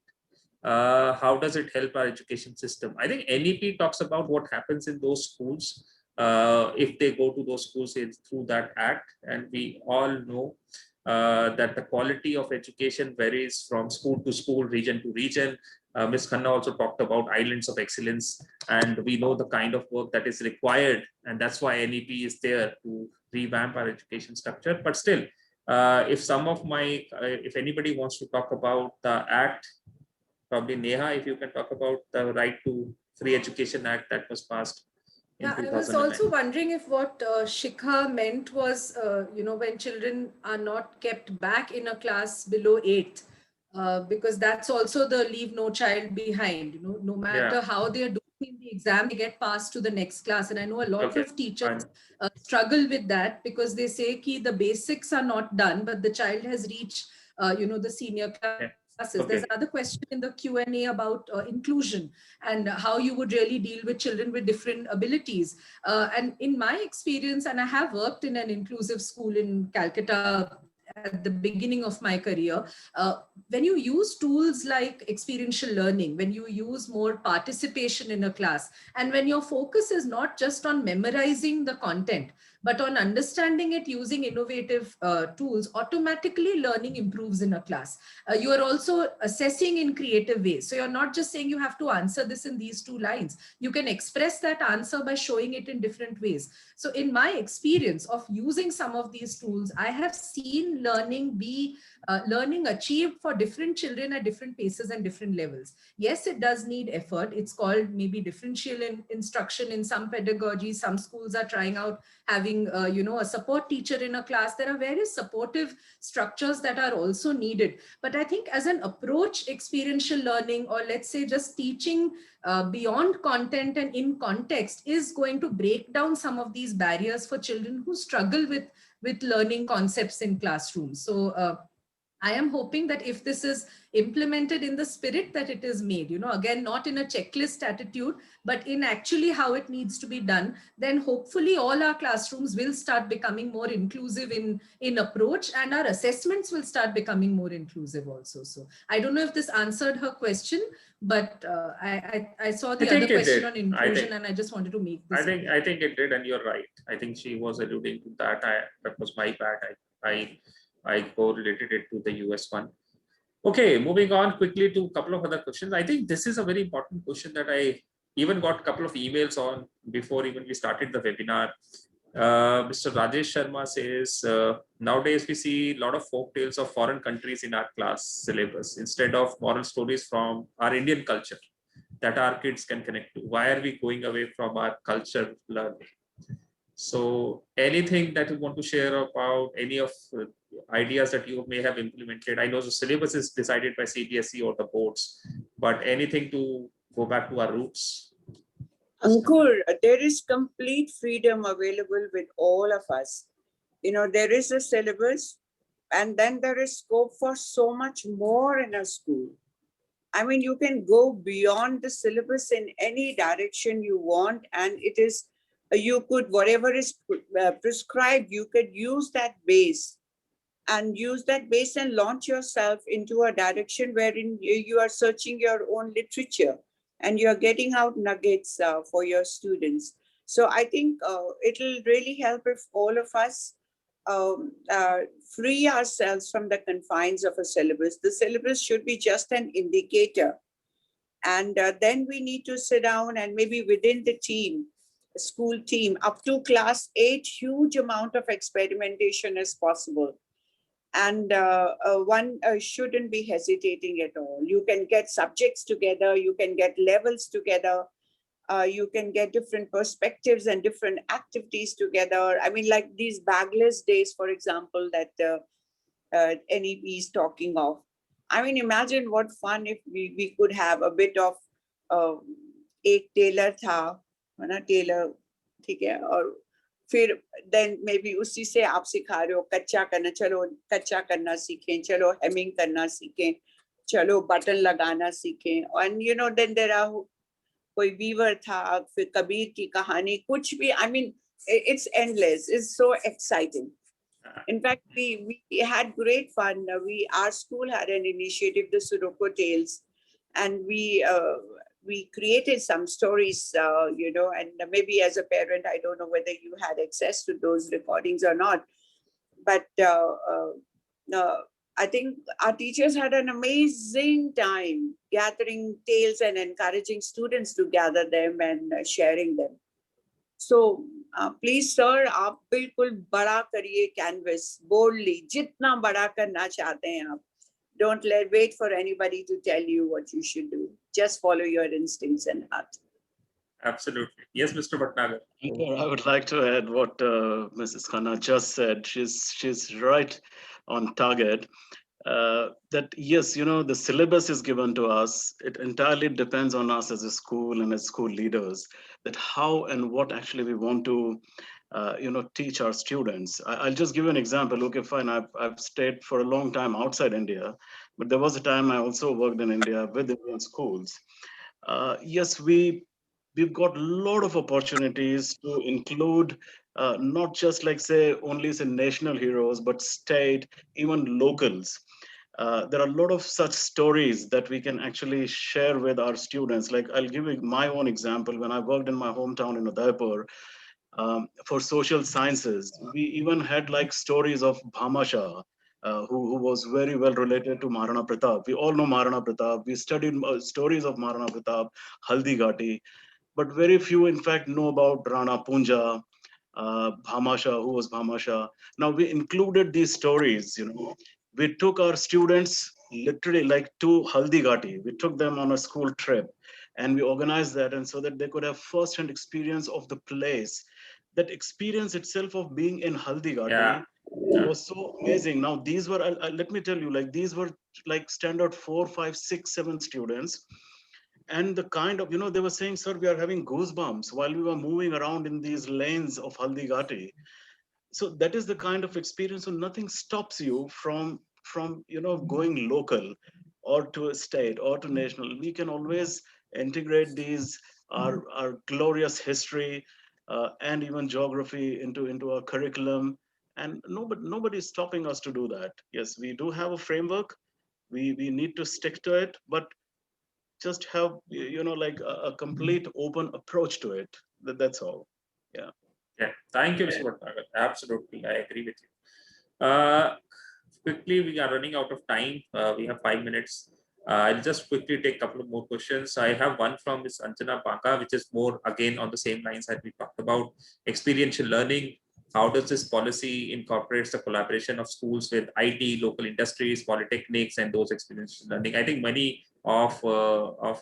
How does it help our education system? I think NEP talks about what happens in those schools if they go to those schools through that act. And we all know that the quality of education varies from school to school, region to region. Ms. Khanna also talked about islands of excellence, and we know the kind of work that is required, and that's why NEP is there to revamp our education structure. But still, if anybody wants to talk about the act, probably Neha, if you can talk about the Right to Free Education Act that was passed.
Yeah, I was also wondering if what Shikha meant was, when children are not kept back in a class below 8th, because that's also the leave no child behind, no matter how they are doing in the exam, they get passed to the next class. And I know a lot of teachers struggle with that, because they say ki the basics are not done, but the child has reached, the senior class. There's another question in the Q&A about inclusion and how you would really deal with children with different abilities. And in my experience, and I have worked in an inclusive school in Calcutta at the beginning of my career, when you use tools like experiential learning, when you use more participation in a class, and when your focus is not just on memorizing the content, but on understanding it using innovative tools, automatically learning improves in a class. You are also assessing in creative ways. So you're not just saying you have to answer this in these 2 lines. You can express that answer by showing it in different ways. So in my experience of using some of these tools, I have seen learning achieved for different children at different paces and different levels. Yes, it does need effort. It's called maybe differential instruction in some pedagogy. Some schools are trying out having a support teacher in a class. There are various supportive structures that are also needed. But I think as an approach, experiential learning, or let's say just teaching beyond content and in context, is going to break down some of these barriers for children who struggle with learning concepts in classrooms. So I am hoping that if this is implemented in the spirit that it is made, again, not in a checklist attitude, but in actually how it needs to be done, then hopefully all our classrooms will start becoming more inclusive in approach, and our assessments will start becoming more inclusive also. So I don't know if this answered her question, but I saw the other question on inclusion, and I just wanted to make this.
I think it did, and you're right. I think she was alluding to that. That was my bad. I correlated it to the US one. Okay, moving on quickly to a couple of other questions. I think this is a very important question that I even got a couple of emails on before even we started the webinar. Mr. Rajesh Sharma says, nowadays we see a lot of folk tales of foreign countries in our class syllabus instead of moral stories from our Indian culture that our kids can connect to. Why are we going away from our culture learning? So anything that you want to share about any of ideas that you may have implemented? I know the syllabus is decided by CBSE or the boards, but anything to go back to our roots?
Ankur, there is complete freedom available with all of us. There is a syllabus, and then there is scope for so much more in a school. I mean, you can go beyond the syllabus in any direction you want, and it is, you could, whatever is prescribed, you could use that base and launch yourself into a direction wherein you are searching your own literature and you're getting out nuggets for your students. So I think it'll really help if all of us free ourselves from the confines of a syllabus. The syllabus should be just an indicator. And then we need to sit down and maybe within the team, school team, up to class 8, huge amount of experimentation is possible. And one shouldn't be hesitating at all. You can get subjects together, you can get levels together, you can get different perspectives and different activities together. I mean, like these bagless days, for example, that NEP is talking of. I mean, imagine what fun if we could have a bit of एक Taylor था, है ना, Taylor, ठीक है, और फिर then maybe उसी से आप सिखा रहे हो कच्चा करना, चलो कच्चा करना सीखें, चलो हेमिंग करना सीखें, चलो बटन लगाना सीखें, and then there are कोई वीवर था, फिर कबीर की कहानी, कुछ भी. I mean, it's endless. It's so exciting. In fact, we had great fun. Our school had an initiative, the Sirocco Tales, and we created some stories, and maybe as a parent, I don't know whether you had access to those recordings or not, but I think our teachers had an amazing time gathering tales and encouraging students to gather them and sharing them. So please, sir, आप बिल्कुल बड़ा करिए canvas, boldly, जितना बड़ा करना चाहते हैं आप. Don't wait for anybody to tell you what you should do. Just follow your instincts and heart.
Absolutely. Yes, Mr. Bhatnagar.
I would like to add what Mrs. Khanna just said. She's right on target. That yes, the syllabus is given to us. It entirely depends on us as a school and as school leaders, that how and what actually we want to teach our students. I'll just give you an example. Okay, fine. I've stayed for a long time outside India, but there was a time I also worked in India with Indian schools. Yes, we've got a lot of opportunities to include not just like say only say national heroes, but state, even locals. There are a lot of such stories that we can actually share with our students. Like I'll give you my own example. When I worked in my hometown in Udaipur, For social sciences, we even had like stories of Bhamasha, who was very well related to Maharana Pratap. We all know Maharana Pratap. We studied stories of Maharana Pratap, Haldi Ghati, but very few, in fact, know about Rana Punja, Bhamasha, who was Bhamasha. Now we included these stories, We took our students literally like to Haldi Ghati. We took them on a school trip and we organized that, and so that they could have first-hand experience of the place. That experience itself of being in Haldi Ghati was so amazing. Now these were, let me tell you, like these were like standard 4, 5, 6, 7 students. And the kind of, they were saying, sir, we are having goosebumps while we were moving around in these lanes of Haldi Ghati. So that is the kind of experience. So nothing stops you from going local or to a state or to national. We can always integrate these, our glorious history and even geography into our curriculum. And nobody is stopping us to do that. Yes, we do have a framework. We need to stick to it, but just have like a complete open approach to it. That's all. Yeah.
Yeah, thank you, Mr. Bhatnagar. Absolutely, I agree with you. Quickly, we are running out of time. We have 5 minutes. I'll just quickly take a couple of more questions. I have one from Ms. Anjana Baka, which is more again on the same lines that we talked about experiential learning. How does this policy incorporates the collaboration of schools with IT, local industries, polytechnics, and those experiential learning? I think many of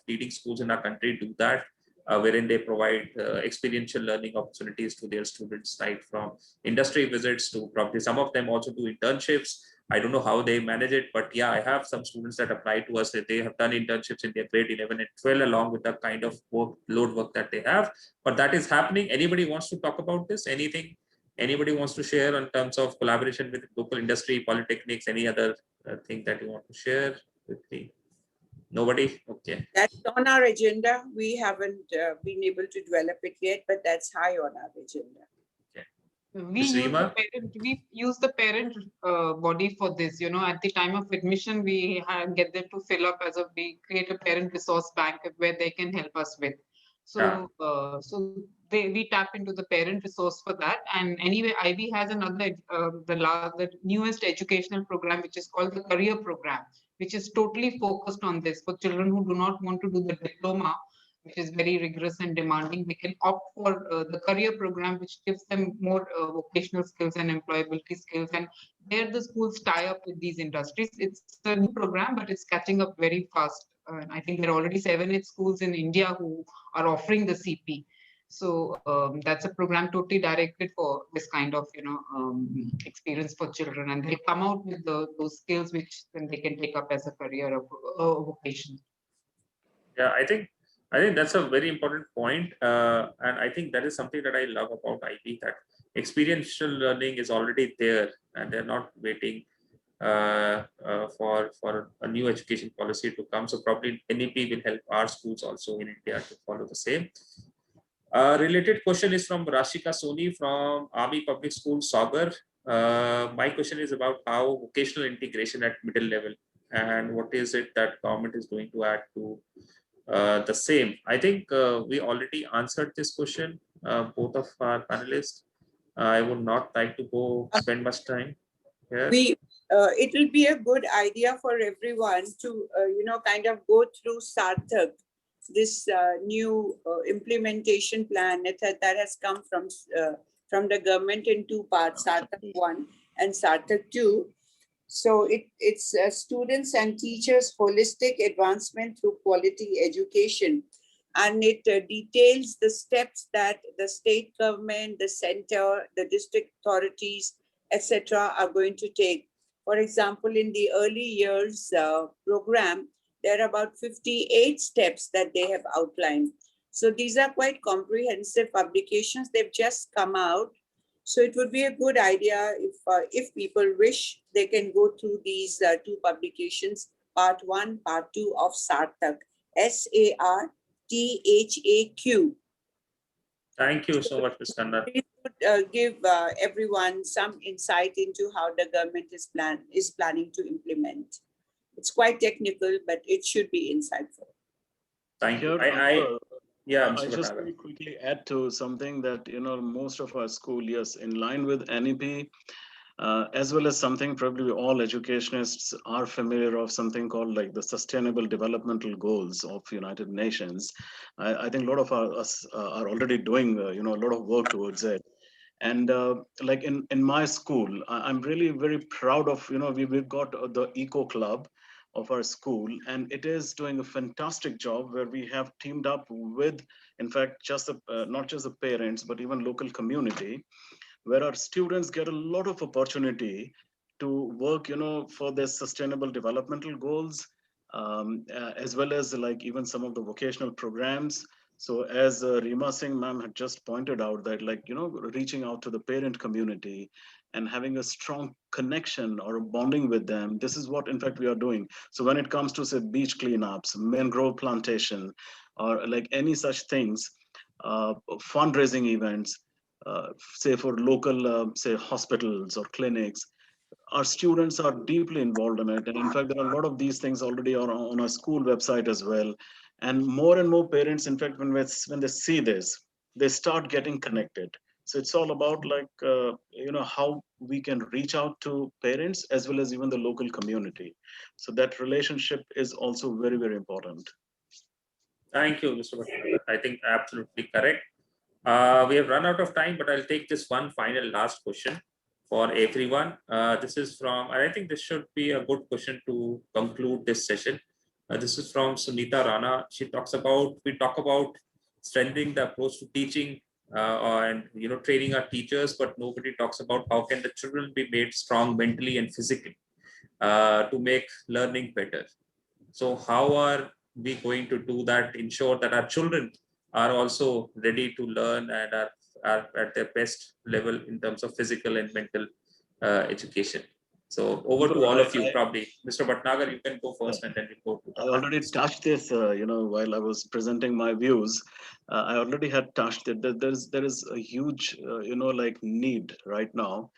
leading schools in our country do that. Wherein they provide experiential learning opportunities to their students, right? From industry visits to probably some of them also do internships. I don't know how they manage it, but yeah, I have some students that apply to us that they have done internships in their grade 11 and 12 along with the kind of load work that they have. But that is happening. Anybody wants to talk about this? Anything anybody wants to share in terms of collaboration with local industry, polytechnics, any other thing that you want to share with me? Nobody? Okay.
That's on our agenda. We haven't been able to develop it yet, but that's high on our agenda.
We use the parent body for this. At the time of admission, we get them to fill up we create a parent resource bank where they can help us with. So, we tap into the parent resource for that. And anyway, IB has another, the newest educational program, which is called the career program, which is totally focused on this for children who do not want to do the diploma, which is very rigorous and demanding. They can opt for the career program, which gives them more vocational skills and employability skills. And there the schools tie up with these industries. It's a new program, but it's catching up very fast. I think there are already 7, 8 schools in India who are offering the CP. So that's a program totally directed for this kind of experience for children, and they come out with those skills which then they can take up as a career or vocation.
Yeah, I think that's a very important point. And I think that is something that I love about IB, that experiential learning is already there and they're not waiting for a new education policy to come. So probably NEP will help our schools also in India to follow the same. Related question is from Rashika Soni from Army Public School, Sagar. My question is about how vocational integration at middle level and what is it that government is going to add to the same. I think we already answered this question, both of our panelists. I would not like to spend much time here.
It will be a good idea for everyone to, kind of go through Sarthak, this new implementation plan that has come from the government in 2 parts, Sarthak 1 and Sarthak 2. So it's students and teachers holistic advancement through quality education. And it details the steps that the state government, the center, the district authorities, etc. are going to take. For example, in the early years program, there are about 58 steps that they have outlined. So these are quite comprehensive publications. They've just come out. So it would be a good idea if people wish, they can go through these 2 publications, part 1, part 2 of Sarthak, SARTHAQ.
Thank you so much, Ms. Khanna.
It would give everyone some insight into how the government is planning to implement. It's quite technical, but it should be insightful.
Thank you. Yeah,
I
Mr.
just
Bhatnagar.
very quickly add to something that, most of our school, yes, in line with NEP, as well as something probably all educationists are familiar of, something called like the Sustainable Developmental Goals of United Nations. I think a lot of us are already doing, a lot of work towards it. And like in my school, I'm really very proud of, we've got the Eco Club of our school, and it is doing a fantastic job where we have teamed up with, in fact, just not just the parents, but even local community, where our students get a lot of opportunity to work, for their sustainable developmental goals, as well as like even some of the vocational programs. So as Rima Singh ma'am had just pointed out that, like, reaching out to the parent community and having a strong connection or a bonding with them, this is what in fact we are doing. So when it comes to say beach cleanups, mangrove plantation, or like any such things, fundraising events, say for local, say hospitals or clinics, our students are deeply involved in it. And in fact, there are a lot of these things already on our school website as well. And more parents, in fact, when they see this, they start getting connected. So it's all about like, how we can reach out to parents as well as even the local community. So that relationship is also very, very important.
Thank you, Mr. Bhatnagar. I think absolutely correct. We have run out of time, but I'll take this one final last question for everyone. This is from, and I think this should be a good question to conclude this session. This is from Sunita Rana. We talk about strengthening the approach to teaching and training our teachers, but nobody talks about how can the children be made strong mentally and physically to make learning better. So how are we going to do that, ensure that our children are also ready to learn and are at their best level in terms of physical and mental education? So over to all of you, probably. Mr. Bhatnagar, you can go first and then we go to
I already
Dr.
touched this, while I was presenting my views. I already had touched it. That there is a huge, like need right now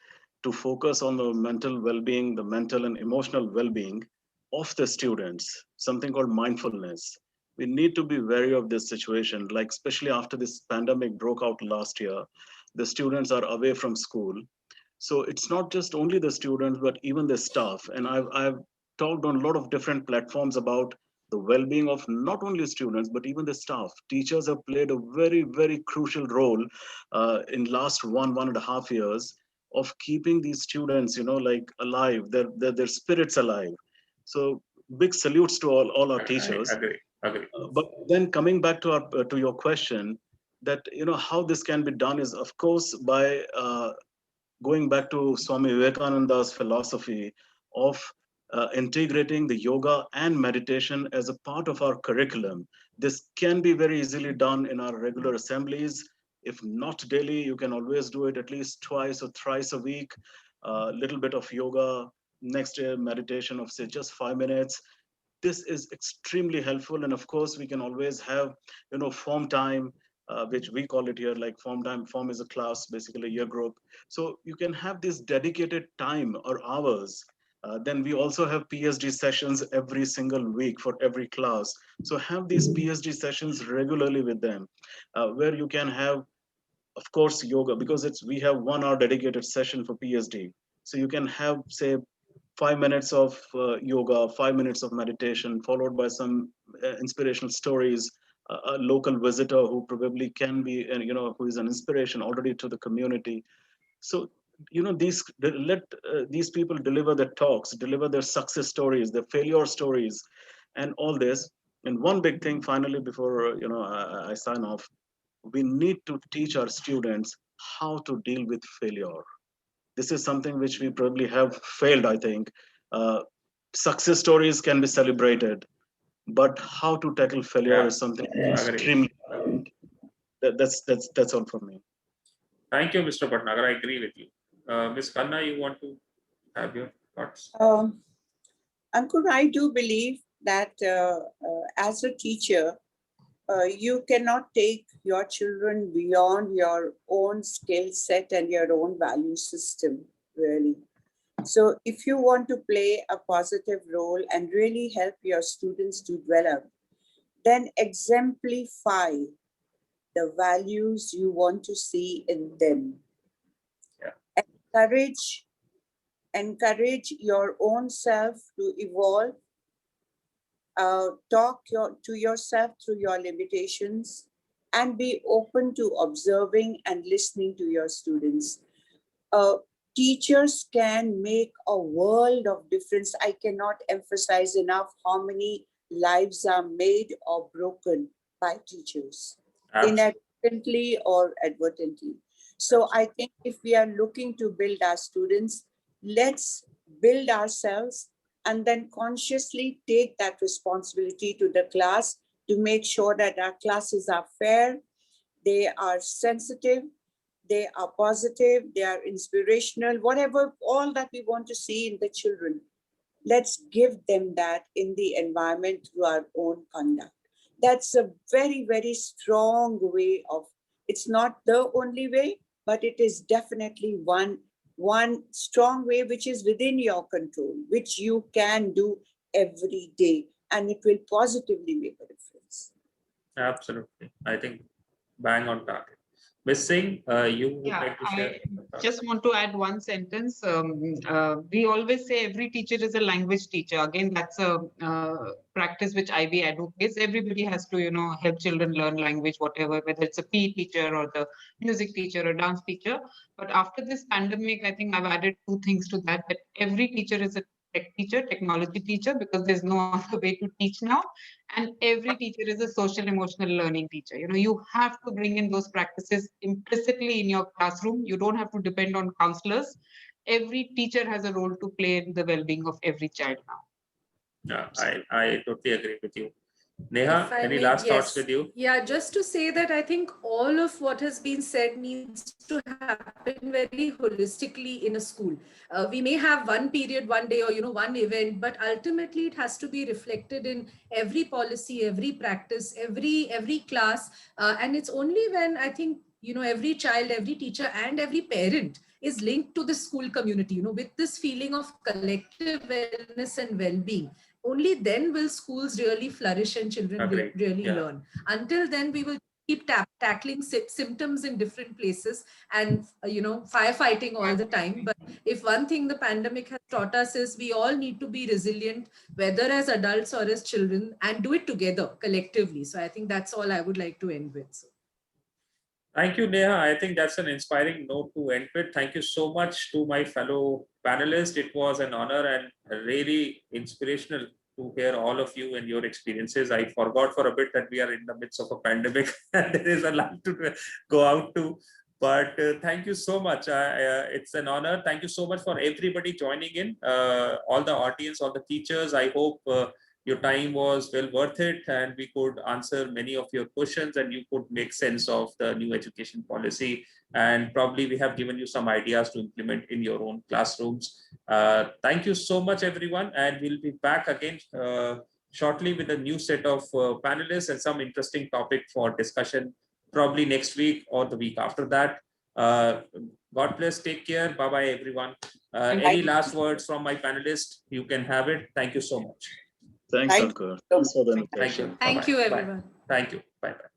to focus on the mental well-being, the mental and emotional well-being of the students. Something called mindfulness. We need to be wary of this situation, like especially after this pandemic broke out last year. The students are away from school, so it's not just only the students, but even the staff. And I've talked on a lot of different platforms about the well-being of not only students, but even the staff. Teachers have played a very, very crucial role in last 1.5 years of keeping these students, like alive, their spirits alive. So big salutes to all our teachers.
Agree.
But then coming back to to your question, that how this can be done is of course by going back to Swami Vivekananda's philosophy of integrating the yoga and meditation as a part of our curriculum. This can be very easily done in our regular assemblies. If not daily, you can always do it at least twice or thrice a week. A little bit of yoga, next day meditation of say just 5 minutes. This is extremely helpful. And of course, we can always have, form time, which we call it here like form time. Form is a class, basically a year group. So you can have this dedicated time or hours. Then we also have PSD sessions every single week for every class. So have these PSD sessions regularly with them, where you can have, of course, yoga, because we have 1 hour dedicated session for PSD. So you can have, say, 5 minutes of yoga, 5 minutes of meditation, followed by some inspirational stories. A local visitor who probably can be, who is an inspiration already to the community. So, let these people deliver their talks, deliver their success stories, their failure stories, and all this. And one big thing, finally, before I sign off, we need to teach our students how to deal with failure. This is something which we probably have failed, I think. uh, Success stories can be celebrated, but how to tackle failure
Yeah,
is something
agree.
extremely that's all from me.
Thank you, Mr. Bhatnagar. I agree with you. Ms. Khanna, you want to have your thoughts?
Ankur, I do believe that as a teacher, you cannot take your children beyond your own skill set and your own value system, really. So if you want to play a positive role and really help your students to develop, then exemplify the values you want to see in them.
Yeah.
Encourage your own self to evolve. Talk to yourself through your limitations, and be open to observing and listening to your students. Teachers can make a world of difference. I cannot emphasize enough how many lives are made or broken by teachers, inadvertently or advertently. So I think if we are looking to build our students, let's build ourselves and then consciously take that responsibility to the class to make sure that our classes are fair, they are sensitive, they are positive, they are inspirational, whatever, all that we want to see in the children. Let's give them that in the environment through our own conduct. That's a very, very strong way of, it's not the only way, but it is definitely one strong way which is within your control, which you can do every day, and it will positively make a difference.
Absolutely. I think bang on target. Ms. Singh, you would like to share?
I just want to add one sentence. We always say every teacher is a language teacher. Again, that's a practice which IB advocates. Everybody has to, help children learn language, whatever, whether it's a PE teacher or the music teacher or dance teacher. But after this pandemic, I think I've added two things to that every teacher is a tech teacher, technology teacher, because there's no other way to teach now. And every teacher is a social emotional learning teacher. You have to bring in those practices implicitly in your classroom. You don't have to depend on counselors. Every teacher has a role to play in the well-being of every child now.
Yeah, I totally agree with you. Neha, any last thoughts with you?
Yeah, just to say that I think all of what has been said needs to happen very holistically in a school. We may have one period, one day, or one event, but ultimately it has to be reflected in every policy, every practice, every class, and it's only when I think every child, every teacher, and every parent is linked to the school community, with this feeling of collective wellness and well-being. Only then will schools really flourish and children really learn. Until then, we will keep tackling symptoms in different places and firefighting all the time. But if one thing the pandemic has taught us is we all need to be resilient, whether as adults or as children, and do it together collectively. So I think that's all I would like to end with. So.
Thank you, Neha. I think that's an inspiring note to end with. Thank you so much to my fellow panelists. It was an honor and really inspirational to hear all of you and your experiences. I forgot for a bit that we are in the midst of a pandemic and there is a lot to go out to. But thank you so much. It's an honor. Thank you so much for everybody joining in, all the audience, all the teachers. I hope your time was well worth it and we could answer many of your questions and you could make sense of the new education policy. And probably we have given you some ideas to implement in your own classrooms. Thank you so much, everyone. And we'll be back again shortly with a new set of panelists and some interesting topic for discussion, probably next week or the week after that. God bless, take care. Bye-bye, everyone. Any last words from my panelists? You can have it. Thank you so much.
Thanks, Ankur. Thanks for the invitation.
Thank you, everyone.
Bye. Thank you. Bye-bye.